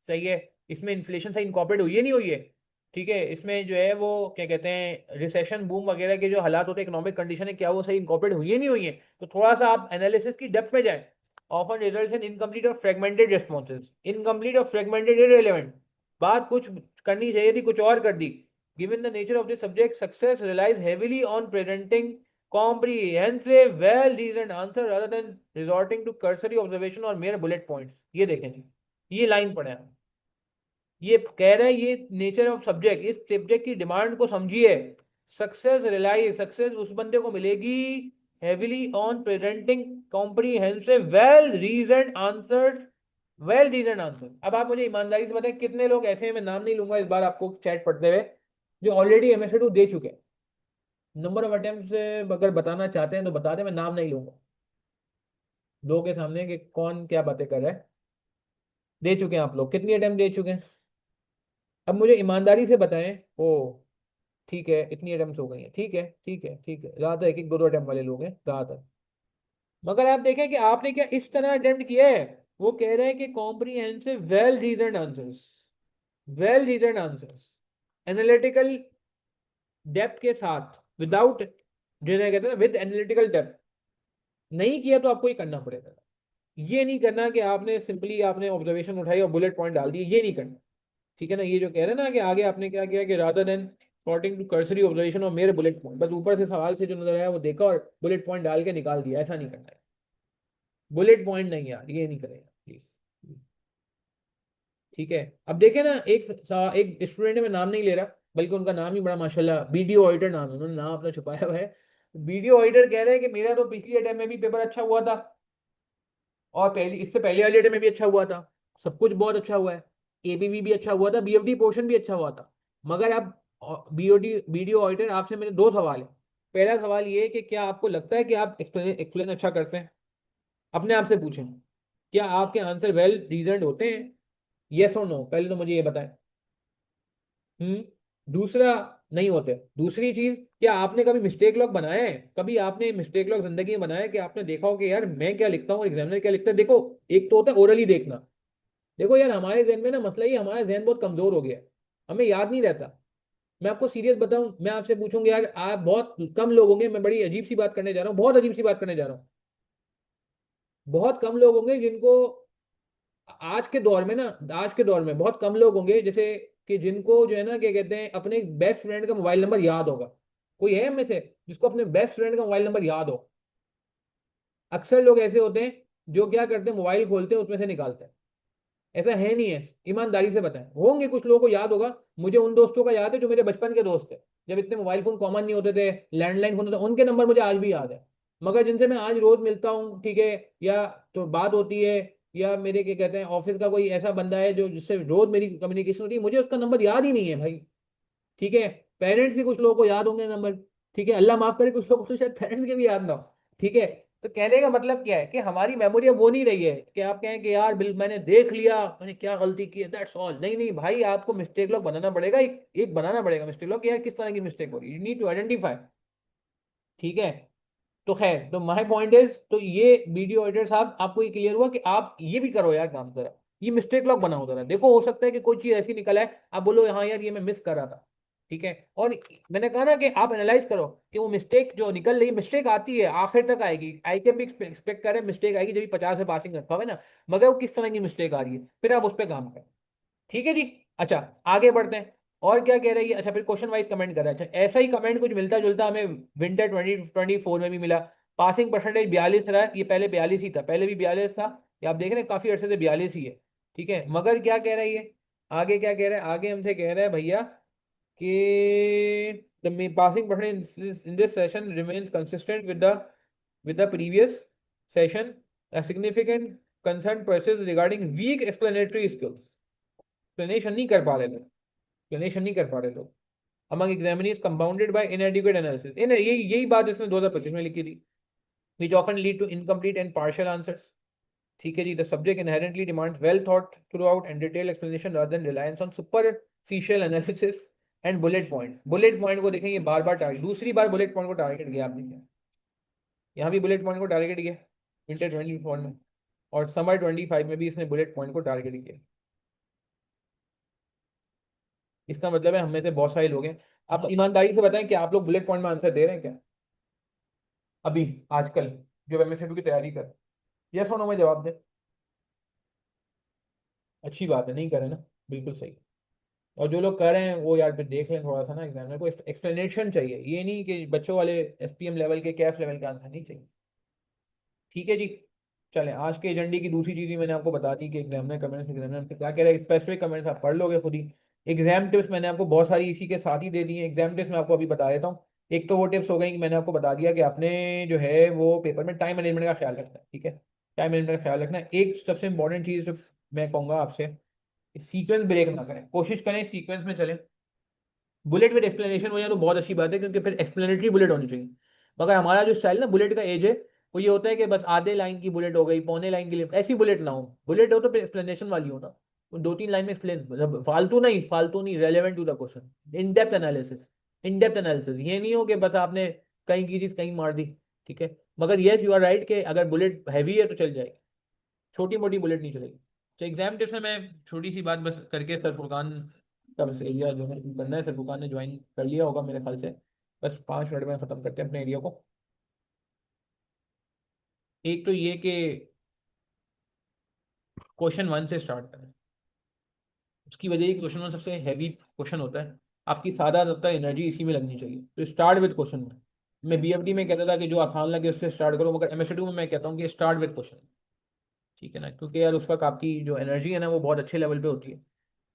सही है, इसमें इन्फ्लेशन से इनकॉर्पोरेट हुई है नहीं हुई है। ठीक है, इसमें जो है वो क्या कहते हैं रिसेशन बूम वगैरह के जो हालात होते हैं, इकोनॉमिक कंडीशन है, क्या वो सही इनकॉर्पोरेट हुई है नहीं हुई है। तो थोड़ा सा आप एनालिसिस की डेप्थ में जाए। ऑफन रिजल्ट्स इन इनकम्प्लीट और फ्रेगमेंटेड रिस्पॉन्सेज, इनकम्प्लीट और फ्रेगमेंटेड इररिलेवेंट, बात कुछ करनी चाहिए थी कुछ और कर दी। Given the nature of the subject, success relies heavily on presenting comprehensive, well-reasoned answer rather than resorting to cursory observation or mere bullet points। ये देखें जी, ये लाइन पढ़े हैं, ये कह रहे हैं ये नेचर ऑफ सब्जेक्ट, इस सब्जेक्ट की डिमांड को समझिए। सक्सेस रिलाई, सक्सेस उस बंदे को मिलेगी heavily on presenting comprehensive well reason answer, well reason answer. अब आप मुझे ईमानदारी से बताएं कितने लोग ऐसे हैं, मैं नाम नहीं लूंगा इस बार आपको चैट पढ़ते हुए, जो ऑलरेडी एमएसए2 दे चुके हैं। नंबर ऑफ अटेम्प्ट अगर बताना चाहते हैं तो बता दें, मैं नाम नहीं लूंगा दो के सामने कि कौन क्या बातें कर रहा है। दे चुके हैं आप लोग, कितनी अटेम्प्ट दे चुके हैं? अब मुझे ईमानदारी से बताएं। ओ ठीक है, इतनी अटेम्प्ट हो गई हैं, ठीक है ठीक है ठीक है, ज़्यादातर एक एक दो दो अटेम्प्ट वाले लोग हैं ज़्यादातर। मगर आप देखें कि आपने क्या इस तरह अटेम्प्ट किया है। वो कह रहे हैं कि comprehensive well reason answers, well reason answers, analytical depth के साथ, विदाउट, जिन्हें कहते हैं ना विद एनालिटिकल डेप्थ। नहीं किया तो आपको ये करना पड़ेगा। ये नहीं करना कि आपने सिंपली आपने ऑब्जर्वेशन उठाई और बुलेट पॉइंट डाल दिए, ये नहीं करना। ठीक है ना, ये जो कह रहे हैं ना कि आगे आपने क्या किया कि rather than sorting to cursory observation और मेरे बुलेट पॉइंट, बस ऊपर से सवाल से जो नजर आया वो देखा और बुलेट पॉइंट डाल के निकाल दिया, ऐसा नहीं करना है। बुलेट पॉइंट नहीं यार, ये नहीं करेगा प्लीज। ठीक है, अब देखे ना एक स्टूडेंट है, मैं नाम नहीं ले रहा, बल्कि उनका नाम ही बड़ा माशाल्लाह वीडियो ऑडिटर नाम है, उन्होंने नाम अपना छुपाया हुआ है। वीडियो ऑडिटर कह रहे हैं कि मेरा तो पिछली अटेम्प्ट में भी पेपर अच्छा हुआ था, और पहली इससे पहले वाले अटेम्प्ट में भी अच्छा हुआ था, सब कुछ बहुत अच्छा हुआ है, एबीवी भी अच्छा हुआ था, बीएफडी पोर्शन भी अच्छा हुआ था। मगर अब बीओडी वीडियो ऑडिटर आपसे मेरे दो सवाल है। पहला सवाल ये है कि क्या आपको लगता है कि आप एक्सप्लेन अच्छा करते हैं? अपने आप से पूछें, क्या आपके आंसर वेल रीजनड होते हैं? यस और नो, पहले तो मुझे ये बताएं। दूसरा, नहीं होते। दूसरी चीज, क्या आपने कभी मिस्टेक लॉग बनाया है? कभी आपने मिस्टेक लॉग जिंदगी में बनाया है कि आपने देखा हो कि यार मैं क्या लिखता हूँ, एग्जामिनर क्या लिखता है? देखो, एक तो होता है ओरली देखना। देखो यार, हमारे जहन में ना मसला ही, हमारा जहन बहुत कमजोर हो गया है, हमें याद नहीं रहता। मैं आपको सीरियस बताऊं, मैं आपसे पूछूंगा यार, आप बहुत कम लोग होंगे, मैं बड़ी अजीब सी बात करने जा रहा हूँ, बहुत अजीब सी बात करने जा रहा हूँ, बहुत कम लोग होंगे जिनको आज के दौर में ना, आज के दौर में बहुत कम लोग होंगे जैसे कि जिनको जो है ना क्या कहते हैं अपने बेस्ट फ्रेंड का मोबाइल नंबर याद होगा। कोई है में से जिसको अपने बेस्ट फ्रेंड का मोबाइल नंबर याद हो? अक्सर लोग ऐसे होते हैं जो क्या करते हैं, मोबाइल खोलते हैं उसमें से निकालते हैं। ऐसा है नहीं है, ईमानदारी से बताएं, होंगे कुछ लोगों को याद होगा। मुझे उन दोस्तों का याद है जो मेरे बचपन के दोस्त थे, जब इतने मोबाइल फोन कॉमन नहीं होते थे, लैंडलाइन फोन होते, उनके नंबर मुझे आज भी याद है। मगर जिनसे मैं आज रोज मिलता हूँ, ठीक है, या तो बात होती है, या मेरे क्या कहते हैं ऑफिस का कोई ऐसा बंदा है जो जिससे रोज मेरी कम्युनिकेशन होती है, मुझे उसका नंबर याद ही नहीं है भाई। ठीक है, पेरेंट्स के कुछ लोगों को याद होंगे नंबर, ठीक है, अल्लाह माफ करे कुछ लोगों को तो शायद पेरेंट्स के भी याद ना हो। ठीक है, तो कहने का मतलब क्या है कि हमारी मेमोरी अब वो नहीं रही है कि आप कहें कि यार बिल मैंने देख लिया, मैंने क्या गलती की है, दैट्स ऑल। नहीं नहीं भाई, आपको मिस्टेक लॉग बनाना पड़ेगा, एक बनाना पड़ेगा मिस्टेक लॉग, यार किस तरह की मिस्टेक हो रही है, यू नीड टू आइडेंटिफाई। ठीक है। तो खैर, तो माय पॉइंट इज, तो ये वीडियो एडिटर साहब आपको ये क्लियर हुआ कि आप ये भी करो यार काम जरा, ये मिस्टेक लॉग बनाओ जरा, देखो हो सकता है कि कोई चीज ऐसी निकल आए, आप बोलो हाँ यार ये मैं मिस कर रहा था। ठीक है। और मैंने कहा ना कि आप एनालाइज करो कि वो मिस्टेक जो निकल रही, मिस्टेक आती है आखिर तक आएगी, आई कैन भी एक्सपेक्ट करें मिस्टेक आएगी जब भी 50 से पासिंग रखा हुआ है ना, मगर वो किस तरह की मिस्टेक आ रही है, फिर आप उस पर काम करें। ठीक है जी। अच्छा, आगे बढ़ते हैं। और क्या कह रही है, अच्छा फिर क्वेश्चन वाइज कमेंट कर रहा है। अच्छा, ऐसा ही कमेंट कुछ मिलता जुलता हमें विंटर 2024 में भी मिला। पासिंग परसेंटेज 42 रहा है, ये पहले 42 ही था, पहले भी 42 था, ये आप देख रहे हैं काफी अरसे से 42 ही है। ठीक है, मगर क्या कह रही है आगे, क्या कह रहा है आगे, हमसे कह रहा है भैया कि the passing percentage in this session remains consistent with the previous session. A significant concern persists regarding weak explanatory skills. Explanation नहीं कर पा रहे लोग, एक्सप्लेनेशन नहीं कर पा रहे लोग। among examinees compounded by inadequate analysis। इन यही बात इसने 2025 में लिखी थी। which often lead to incomplete and partial answers। ठीक है जी। the subject inherently demands well thought throughout and detailed explanation rather than reliance on superficial analysis and bullet points। Bullet point को देखें, ये बार बार टारगेट, दूसरी बार बुलेट पॉइंट को target किया आपने क्या, यहाँ भी बुलेट पॉइंट को टारगेट किया विंटर 24 में, और समर 25 में भी इसने बुलेट पॉइंट को टारगेट किया। इसका मतलब है हम में से बहुत सारे लोग हैं, आप ईमानदारी से बताएं कि आप लोग बुलेट पॉइंट में आंसर दे रहे हैं क्या अभी आजकल, जो एमएसडब्ल्यू की तैयारी कर, यस और नो में जवाब दें। अच्छी बात है, नहीं करें ना, बिल्कुल सही। और जो लोग कर रहे हैं वो यार फिर देख लें थोड़ा सा ना, एग्जाम में कोई एक्सप्लेनेशन चाहिए, ये नहीं कि बच्चों वाले एसपीएम लेवल के कैफ लेवल के आंसर नहीं चाहिए। ठीक है जी। चलें, आज के एजेंडे की दूसरी चीज़ भी मैंने आपको बता दी कि एग्जामिनर कमेंट्स, एग्जामिनर क्या कह रहे हैं, स्पेसिफिक कमेंट्स आप पढ़ लोगे खुद ही। एग्जाम टिप्स मैंने आपको बहुत सारी इसी के साथ ही दे दी है, एग्जाम टिप्स मैं आपको अभी बता देता हूँ। एक तो वो टिप्स हो गई कि मैंने आपको बता दिया कि आपने जो है वो पेपर में टाइम मैनेजमेंट का ख्याल रखना है। ठीक है, टाइम मैनेजमेंट का ख्याल रखना है। एक सबसे इंपॉर्टेंट चीज़ जो मैं कहूँगा आपसे, सीक्वेंस ब्रेक ना करें, कोशिश करें सीक्वेंस में चलें। बुलेट विद एक्सप्लेनेशन हो जाए तो बहुत अच्छी बात है, क्योंकि फिर एक्सप्लेनेटरी बुलेट होनी चाहिए। मगर हमारा जो स्टाइल ना बुलेट का एज है, वो ये होता है कि बस आधे लाइन की बुलेट हो गई, पौने लाइन की बुलेट, ऐसी बुलेट ना हो। बुलेट हो तो फिर एक्सप्लेनेशन वाली हो ना, तो 2-3 लाइन में एक्सप्लेन, मतलब फालतू नहीं, फालतू नहीं, relevant to the question, in depth analysis. In depth analysis ये नहीं हो कि बस आपने कहीं की चीज कहीं मार दी। ठीक है। मगर येस यू आर राइट कि अगर बुलेट हैवी है तो चल जाएगी, छोटी मोटी बुलेट नहीं चलेगी। तो एग्जाम टिप्स में मैं छोटी सी बात बस करके, सर फुरकान का बस एरिया जो है बनना है, सर फुरकान ने ज्वाइन कर लिया होगा मेरे ख्याल से। बस 5 मिनट में ख़त्म करते हैं अपने एरिया को। एक तो ये कि क्वेश्चन वन से स्टार्ट करें, उसकी वजह ये क्वेश्चन वन सबसे हैवी क्वेश्चन होता है, आपकी ज़्यादातर एनर्जी इसी में लगनी चाहिए, तो स्टार्ट विद क्वेश्चन वन। मैं बीएफडी में कहता था कि जो आसान लगे उससे स्टार्ट करो, मगर एमएसडब्ल्यू में मैं कहता हूँ कि स्टार्ट विद क्वेश्चन। ठीक है ना, क्योंकि यार उस वक्त आपकी जो एनर्जी है ना वो बहुत अच्छे लेवल पे होती है,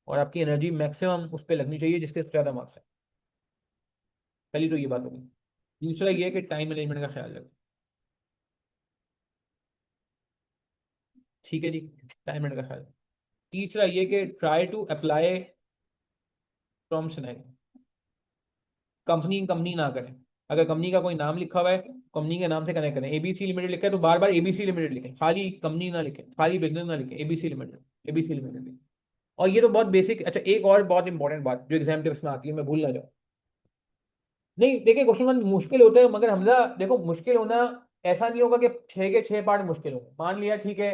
और आपकी एनर्जी मैक्सिमम उस पर लगनी चाहिए जिसके ज़्यादा मार्क्स है। पहली तो ये बात होगी। दूसरा ये है कि टाइम मैनेजमेंट का ख्याल रखें। ठीक है जी, टाइम मैनेजमेंट का ख्याल। तीसरा ये कि try to apply from scenario. Company company ना करें, अगर कंपनी का कोई नाम लिखा हुआ है, कंपनी के नाम से कनेक्ट करें। एबीसी लिमिटेड लिखा है तो बार बार एबीसी लिमिटेड लिखें, खाली कंपनी ना लिखें, खाली बिजनेस ना लिखें, एबीसी लिमिटेड, एबीसी लिमिटेड लिखें। और ये तो बहुत बेसिक। अच्छा, एक और बहुत इंपॉर्टेंट बात जो एग्जाम टिप्स में आती है, मैं भूल ना जाऊँ। नहीं देखिए, क्वेश्चन वन मुश्किल होता है, मगर हमजा देखो, मुश्किल होना ऐसा नहीं होगा कि 6 के 6 पार्ट मुश्किल होंगे, मान लिया ठीक है,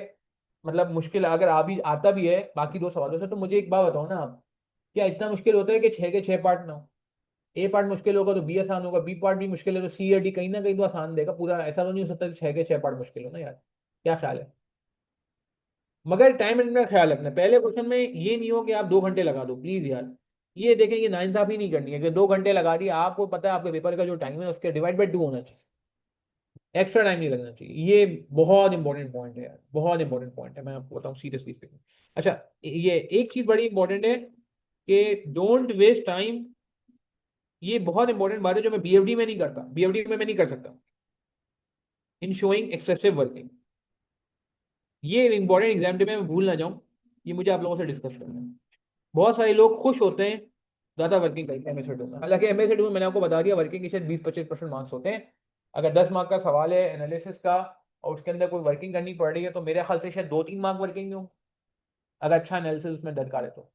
मतलब मुश्किल अगर आ भी आता भी है बाकी दो सवालों से, तो मुझे एक बात बताओ ना आप, क्या इतना मुश्किल होता है कि 6 के 6 पार्ट ना हो? ए पार्ट मुश्किल होगा तो बी आसान होगा, बी पार्ट भी मुश्किल है तो सी या डी कहीं ना कहीं तो आसान देगा पूरा, ऐसा तो नहीं हो सकता कि 6 के 6 पार्ट मुश्किल हो ना यार। क्या ख्याल है? मगर टाइम मैनेजमेंट का ख्याल रखना, पहले क्वेश्चन में ये नहीं हो कि आप 2 घंटे लगा दो, प्लीज यार। ये देखें, ये नाइंसाफी नहीं करनी है कि 2 घंटे लगा दिए, आपको पता है आपके पेपर का जो टाइम है उसके डिवाइड बाई 2 होना चाहिए, एक्स्ट्रा टाइम नहीं लगना चाहिए। ये बहुत इंपॉर्टेंट पॉइंट है यार, बहुत इंपॉर्टेंट पॉइंट है, मैं आपको बताऊं सीरियसली स्पीकिंग। अच्छा, ये एक चीज बड़ी इंपॉर्टेंट है कि डोंट वेस्ट टाइम। ये बहुत इंपॉर्टेंट बात है जो मैं बीएफडी में नहीं करता, बीएफडी में मैं नहीं कर सकता, इन शोइंग एक्सेसिव वर्किंग। ये इंपॉर्टेंट एग्जाम टिप में मैं भूल ना जाऊं, ये मुझे आप लोगों से डिस्कस करना है। बहुत सारे लोग खुश होते हैं ज्यादा वर्किंग करके एमएसडब्ल्यू में, हालांकि एमएसडब्ल्यू में मैंने आपको बता दिया वर्किंग के शायद 20-25% मार्क्स होते हैं। अगर 10 मार्क का सवाल है एनालिसिस का, और उसके अंदर कोई वर्किंग करनी पड़ रही है, तो मेरे ख्याल से शायद 2-3 मार्क वर्किंग में हों, अगर अच्छा एनालिसिस उसमें दरकार है तो।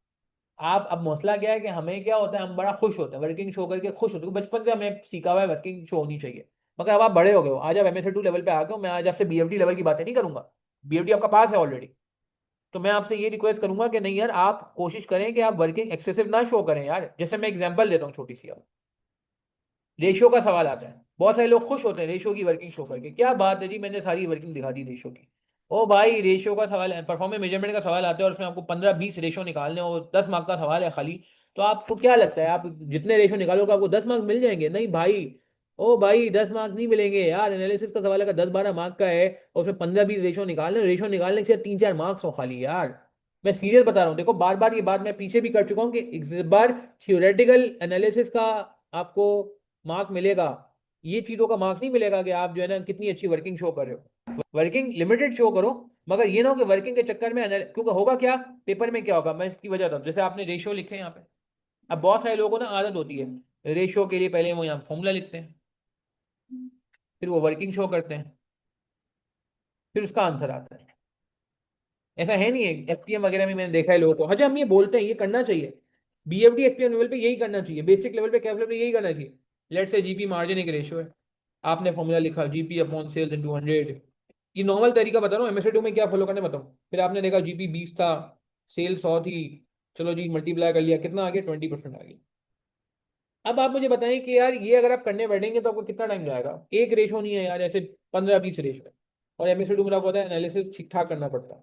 आप अब मसला क्या है कि हमें क्या होता है, हम बड़ा खुश होते हैं वर्किंग शो करके, खुश होते हैं, बचपन से हमें सीखा हुआ है वर्किंग शो होनी चाहिए। मगर अब आप बड़े हो गए हो, आज आप MSc 2 लेवल पे आ गए हो, मैं आज आपसे BFD लेवल की बातें नहीं करूंगा, BFD आपका पास है ऑलरेडी। तो मैं आपसे ये रिक्वेस्ट करूंगा कि नहीं यार, आप कोशिश करें कि आप वर्किंग एक्सेसिव ना शो करें यार। जैसे मैं एग्जांपल देता हूँ छोटी सी, अब रेशियो का सवाल आता है, बहुत सारे लोग खुश होते हैं रेशियो की वर्किंग शो करके, क्या बात है जी, मैंने सारी वर्किंग दिखा दी रेशियो की। ओ भाई, रेशियो का सवाल है, परफॉर्मेंस मेजरमेंट का सवाल आता है और उसमें आपको 15-20 रेशियो निकालने और 10 मार्क का सवाल है खाली। तो आपको क्या लगता है, आप जितने रेशियो निकालोगे आपको 10 मार्क्स मिल जाएंगे? नहीं भाई। ओ भाई, 10 मार्क्स नहीं मिलेंगे यार। एनालिसिस का सवाल अगर 10-12 मार्क का है और उसमें 15-20 रेशियो निकालने के 3-4 मार्क्स हो खाली यार। मैं सीरियस बता रहा हूँ, देखो बार बार ये बात मैं पीछे भी कर चुका हूँ कि इस बार थियोरेटिकल एनालिसिस का आपको मार्क मिलेगा, ये चीजों का मार्क नहीं मिलेगा कि आप जो है ना कितनी अच्छी वर्किंग शो कर रहे हो। वर्किंग लिमिटेड शो करो, मगर ये ना हो कि वर्किंग के चक्कर में क्योंकि होगा क्या, पेपर में क्या होगा, मैं इसकी वजह बताऊँ। जैसे आपने रेशियो लिखे यहाँ पे, अब बहुत सारे लोगों को ना आदत होती है रेशियो के लिए पहले वो यहाँ फॉर्मूला लिखते हैं, फिर वो वर्किंग शो करते हैं, फिर उसका आंसर आता है। ऐसा है नहीं है, FTM वगैरह में मैंने देखा है लोगों को, अच्छा हम ये बोलते हैं ये करना चाहिए, BFD SPM लेवल पे यही करना चाहिए, बेसिक लेवल पे कैप लेवल पे यही करना चाहिए। लेट से GP मार्जिन एक रेशियो है, आपने फॉर्मूला लिखा GP अपॉन सेल्स इन 200, ये नॉर्मल तरीका बता रहा हूँ, MSc 2 में क्या फॉलो करने बताऊँ। फिर आपने देखा GP 20 था, सेल 100 थी, चलो जी मल्टीप्लाई कर लिया, कितना आ गया, 20% आ गया। अब आप मुझे बताएं कि यार ये अगर आप करने बैठेंगे तो आपको कितना टाइम जाएगा, एक रेशो नहीं है यार, ऐसे 15-20 रेशो है। और MSc 2 में आपको पता है एनालिसिस ठीक ठाक करना पड़ता है।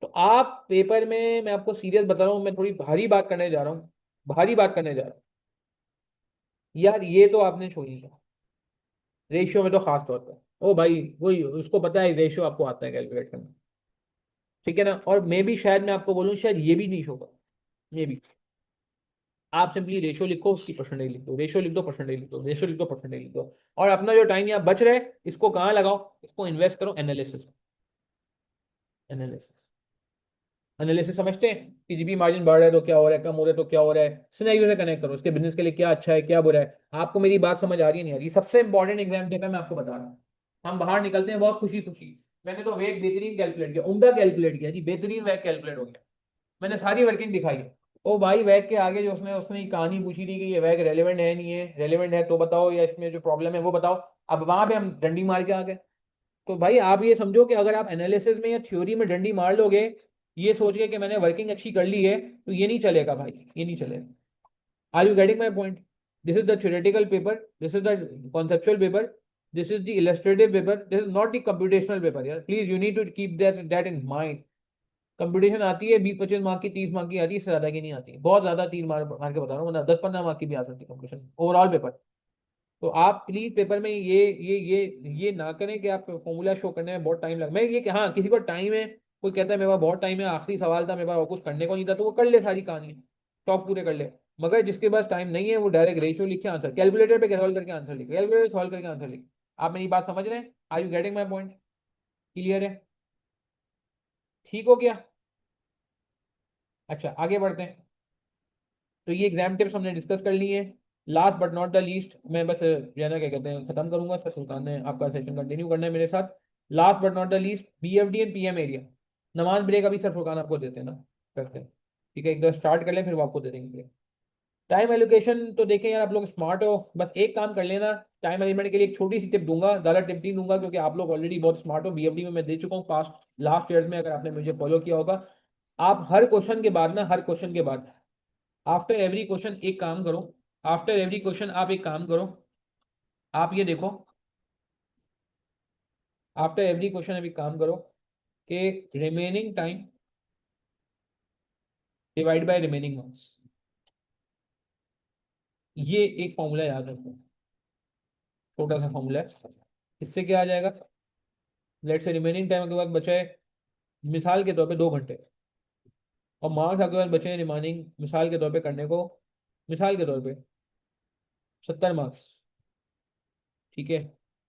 तो आप पेपर में, मैं आपको सीरियस बता रहा हूँ, मैं थोड़ी भारी बात करने जा रहा हूँ, भारी बात करने जा रहा हूँ यार, ये तो आपने छोड़ ही दिया रेशियो में तो खास तौर पर। ओ भाई, वही उसको पता है रेशियो आपको आता है कैलकुलेट करना, ठीक है ना। और मे भी शायद मैं आपको बोलूँ शायद ये भी नहीं होगा, ये भी। आप सिंपली रेशियो लिखो, उसकी परसेंटेज लिख दो, रेशियो लिख दो, परसेंटेज लिख दो, रेशियो लिख दो, परसेंटेज लिख दो। और अपना जो टाइम यहाँ बच रहा है इसको कहाँ लगाओ, इसको इन्वेस्ट करो एनालिसिस। एनालिसिस एनालिसिस समझते हैं कि जीपी मार्जिन बढ़ रहा है तो क्या हो रहा है, कम हो रहा है तो क्या हो रहा है, सिनेरियो से कनेक्ट करो, उसके बिजनेस के लिए क्या अच्छा है क्या बुरा है। आपको मेरी बात समझ आ रही है नहीं आ रही? सबसे इंपॉर्टेंट एग्जाम देखा मैं आपको बता रहा हूँ, हम बाहर निकलते हैं बहुत खुशी खुशी, मैंने तो वेग बेहतरीन कैलकुलेट किया, उम्दा कैलकुलेट किया जी, बेहतरीन वेग कैलकुलेट हो गया, मैंने सारी वर्किंग दिखाई है। ओ भाई, वैग के आगे जो उसमें उसने कहानी पूछी थी कि ये वैग रेलेवेंट है नहीं है, रेलेवेंट है तो बताओ, या इसमें जो प्रॉब्लम है वो बताओ। अब वहां पे हम डंडी मार के आ गए। तो भाई आप ये समझो कि अगर आप एनालिसिस में या थ्योरी में डंडी मार लोगे, ये सोच के कि मैंने वर्किंग अच्छी कर ली है, तो ये नहीं चलेगा भाई, ये नहीं चलेगा। Are you getting my point? This is the theoretical paper, this is the conceptual paper, this is the illustrative paper, this is not the computational paper यार, please you need to keep that in mind. Competition आती है 20-25 mark की, 30 mark की आती है, इससे ज्यादा की नहीं आती, बहुत ज्यादा 3 मार्क मार के बता रहा हूँ, वरना 10-15 मार्क की भी आ सकती है कंपटीशन ओवरऑल पेपर। तो आप प्लीज पेपर में ये ना करें कि आप फॉर्मूला शो करने में बहुत टाइम लगे। मैं ये कि हाँ, किसी को टाइम है, कोई कहता है मेरे पास बहुत टाइम है, आखिरी सवाल था, मेरे पास और कुछ करने को नहीं था, तो वो कर ले सारी कहानी, टॉप पूरे कर ले। मगर जिसके पास टाइम नहीं है वो डायरेक्ट रेशियो लिखे, आंसर कैलकुलेटर पे सॉल्व करके आंसर लिखे, कैलकुलेटर सॉल्व करके आंसर लिखे। आप मेरी बात समझ रहे हैं? Are you getting my point? Clear है? ठीक हो गया? अच्छा आगे बढ़ते हैं। तो ये एग्जाम टिप्स हमने डिस्कस कर लिए हैं। Last but not the least, मैं बस जो है ना क्या कहते हैं खत्म करूंगा, सर सुल्तान ने आपका सेशन कंटिन्यू करना है मेरे साथ। Last but not the least, BFD and PM area, नमाज ब्रेक अभी सर फुरकान आपको देते हैं ना, करते हैं, ठीक है, एक दो स्टार्ट कर लें फिर वो आपको दे देंगे। टाइम एलोकेशन तो देखें यार, आप लोग स्मार्ट हो, बस एक काम कर लेना। टाइम मैनेजमेंट के लिए एक छोटी सी टिप दूंगा, ज्यादा टिप नहीं दूंगा क्योंकि आप लोग ऑलरेडी बहुत स्मार्ट हो, BFD में मैं दे चुका हूँ पास्ट लास्ट ईयर में, अगर आपने मुझे फॉलो किया होगा। आप हर क्वेश्चन के बाद ना, हर क्वेश्चन के बाद आफ्टर एवरी क्वेश्चन एक काम करो, आफ्टर एवरी क्वेश्चन आप एक काम करो, आप ये देखो, आफ्टर एवरी क्वेश्चन आप एक काम करो कि remaining time divide by remaining marks, ये एक फॉर्मूला याद रखो, छोटा सा फॉर्मूला है। इससे क्या आ जाएगा, लेट से रिमेनिंग टाइम के बाद बचा है मिसाल के तौर पे 2 घंटे, और मार्क्स आपके पास बचे हैं रिमेनिंग मिसाल के तौर पे करने को, मिसाल के तौर पे 70 मार्क्स, ठीक है।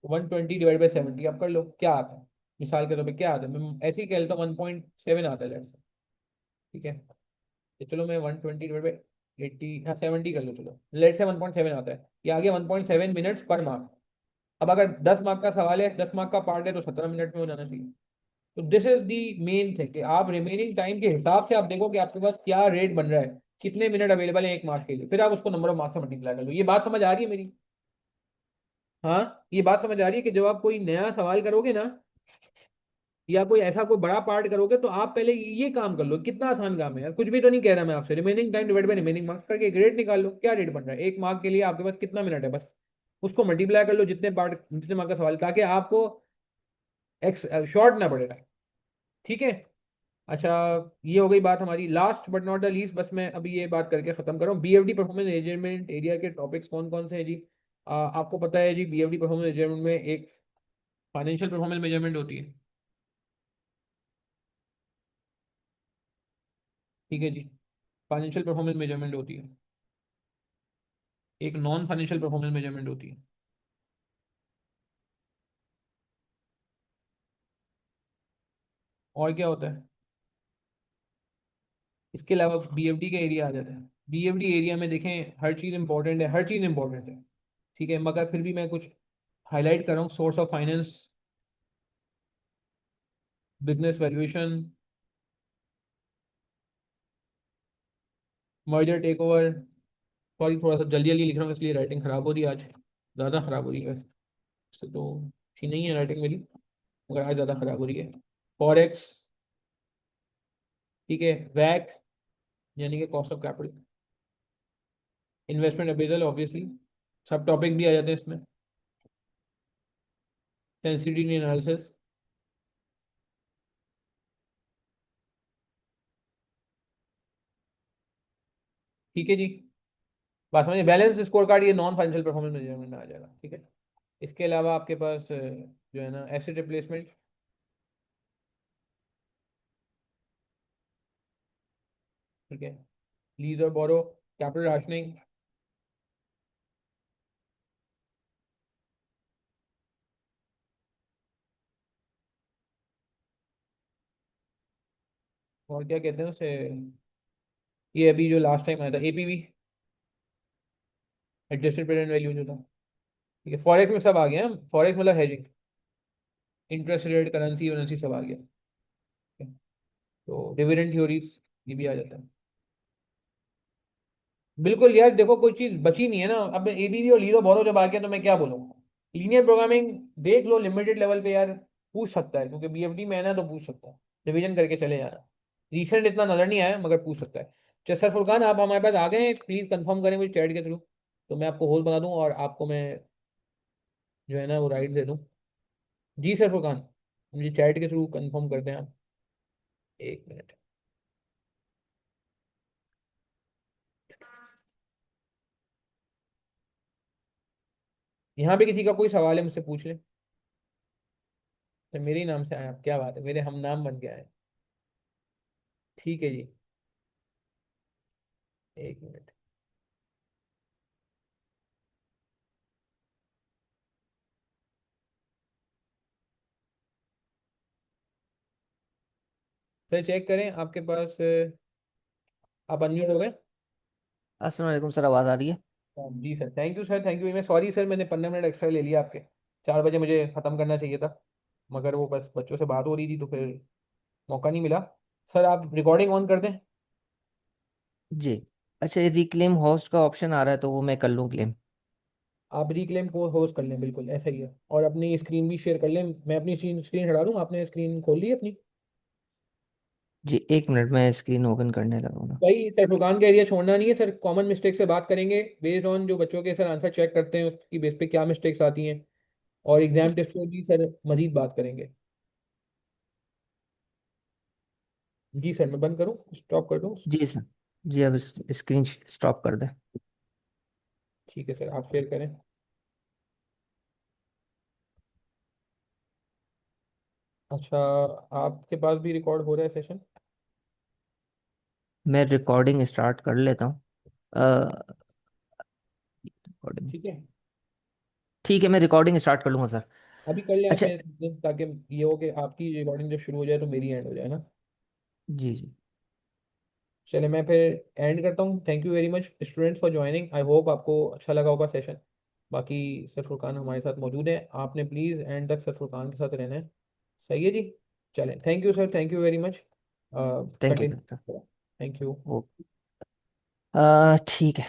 120 डिवाइड बाई 70 आप कर लो, क्या आता है मिसाल के तौर पे, क्या आता है, मैं ऐसे ही कह लेता हूँ 1.7 आता है लेट्स से, ठीक है। तो चलो मैं 120/80, हाँ 70 कर लो, चलो लेट से 1.7 आता है, ये आ गया 1.7 मिनट्स पर मार्क। अब अगर 10 मार्क का सवाल है, 10 मार्क का पार्ट है, तो 17 मिनट में हो जाना चाहिए। तो this is the main thing कि आप रिमेनिंग टाइम के हिसाब से आप देखो कि आपके पास क्या रेट बन रहा है, कितने मिनट अवेलेबल है एक मार्क्स के लिए, फिर आप उसको नंबर ऑफ मार्क्स से मल्टीप्लाई कर लो। ये बात समझ आ रही है मेरी? हाँ, ये बात समझ आ रही है कि जब आप कोई नया सवाल करोगे ना, या कोई ऐसा कोई बड़ा पार्ट करोगे, तो आप पहले ये काम कर लो। कितना आसान काम है यार, कुछ भी तो नहीं कह रहा मैं आपसे। Remaining time divide by remaining marks करके एक रेट निकाल लो, क्या रेट बन रहा है एक मार्क के लिए, आपके पास कितना मिनट है, बस उसको मल्टीप्लाई कर लो जितने पार्ट, जितने मार्क का सवाल है, ताकि आपको एक्स शॉर्ट ना पड़े टाइम। ठीक है। अच्छा, ये हो गई बात हमारी। Last but not the least, बस मैं अभी ये बात करके खत्म कर रहा हूँ। बीएफडी परफॉर्मेंस मेजरमेंट एरिया के टॉपिक्स कौन कौन से हैं जी? आपको पता है जी, बीएफडी परफॉर्मेंस मेजरमेंट में एक फाइनेंशियल परफॉर्मेंस मेजरमेंट होती है। ठीक है जी, फाइनेंशियल परफॉर्मेंस मेजरमेंट होती है। एक नॉन फाइनेंशियल परफॉर्मेंस मेजरमेंट होती है। और क्या होता है इसके अलावा? बीएफडी का एरिया आ जाता है। बीएफडी एरिया में देखें, हर चीज़ इंपॉर्टेंट है, हर चीज़ इंपॉर्टेंट है। ठीक है, मगर फिर भी मैं कुछ हाईलाइट कर रहा हूँ। Source of finance, business valuation, merger take over. Sorry, थोड़ा सा जल्दी जल्दी लिख रहा हूँ इसलिए राइटिंग खराब हो रही है आज, ज़्यादा खराब हो रही है। वैसे तो अच्छी नहीं है राइटिंग मेरी, मगर आज ज़्यादा खराब हो रही है। फॉरेक्स, ठीक है, वैक यानी कि cost of capital, investment appraisal obviously, सब टॉपिक भी आ जाते हैं इसमें। सेंसिटिविटी एनालिसिस, ठीक है जी। बात समझिए, बैलेंस स्कोर कार्ड ये नॉन फाइनेंशियल परफॉर्मेंस मेजरमेंट में आ जाएगा। ठीक है। इसके अलावा आपके पास जो है ना, एसेट रिप्लेसमेंट, ठीक है, लीज और बोरो, कैपिटल राशनिंग, और क्या कहते हैं उसे, ये अभी जो लास्ट टाइम आया था एपीवी, एडजस्टेड प्रेजेंट वैल्यू जो था। ठीक है, फॉरेक्स में सब आ गया। फॉरेक्स मतलब हेजिंग, इंटरेस्ट रेट, करेंसी वरेंसी सब आ गया। ठीक है? तो डिविडेंड थ्योरीज ये भी आ जाता है। बिल्कुल यार, देखो कोई चीज बची नहीं है ना। अब एबीवी और लीजो बोरो जब आ गया तो मैं क्या बोलूँ। लीनियर प्रोग्रामिंग देख लो लिमिटेड लेवल पे यार, पूछ सकता है, क्योंकि बीएफडी में है ना, तो पूछ सकता है। रिवीजन करके चले जाना। रिसेंट इतना नजर नहीं आया, मगर पूछ सकता है। अच्छा सर फुरकान, आप हमारे पास आ गए हैं, प्लीज कंफर्म करें मुझे चैट के थ्रू, तो मैं आपको होल्ड बना दूं और आपको मैं जो है ना वो राइट दे दूं। जी सर फुरकान, मुझे चैट के थ्रू कंफर्म कर दें आप। एक मिनट। यहाँ पे किसी का कोई सवाल है मुझसे पूछ ले। तो मेरे ही नाम से आए आप, क्या बात है, मेरे हम नाम बन गया है। ठीक है जी, एक मिनट। फिर चेक करें आपके पास आप अनम्यूट हो गए। अस्सलाम वालेकुम सर, आवाज़ आ रही है? हाँ, जी sir, thank you sir, thank you. मैं सॉरी सर, मैंने 15 मिनट एक्स्ट्रा ले लिया आपके। 4 बजे मुझे ख़त्म करना चाहिए था, मगर वो बस बच्चों से बात हो रही थी तो फिर मौका नहीं मिला। सर आप रिकॉर्डिंग ऑन कर दें। जी। अच्छा, ये रिक्लेम होस्ट का ऑप्शन आ रहा है तो वो मैं कर लूँ क्लेम? आप रिक्लेम को होस्ट कर लें, बिल्कुल ऐसा ही है। और अपनी स्क्रीन भी शेयर कर लें। मैं अपनी स्क्रीन स्क्रीन हटा दूँ, आपने स्क्रीन खोल ली है अपनी? जी, 1 मिनट में स्क्रीन ओपन करने लगा ना। भाई सर दुकान का एरिया छोड़ना नहीं है सर। कॉमन मिस्टेक से बात करेंगे, बेस्ड ऑन जो बच्चों के सर आंसर चेक करते हैं उसकी बेस पे क्या मिस्टेक्स आती हैं, और एग्जाम टेस्ट में भी सर मजीद बात करेंगे। जी सर, मैं बंद करूँ, स्टॉप कर दूँ? जी सर। जी, अब स्क्रीन स्टॉप कर दें। ठीक है सर, आप शेयर करें। अच्छा, आपके पास भी रिकॉर्ड हो रहा है सेशन? मैं रिकॉर्डिंग स्टार्ट कर लेता हूँ। रिकॉर्डिंग। ठीक है, ठीक है, मैं रिकॉर्डिंग स्टार्ट कर लूँगा सर। अभी कर लें आप अच्छा। मेरे साथ, ताकि ये हो कि आपकी रिकॉर्डिंग जब शुरू हो जाए तो मेरी एंड हो जाए ना। जी जी। चले मैं फिर एंड करता हूँ। Thank you very much students for joining. I hope आपको अच्छा लगा होगा सेशन। बाकी सर फुरकान हमारे साथ मौजूद है, आपने प्लीज़ एंड तक सर फुरकान के साथ रहना है। सही है जी। चलें, thank you sir, thank you very much. Thank you continue. Doctor. Thank you. ओ ठीक है।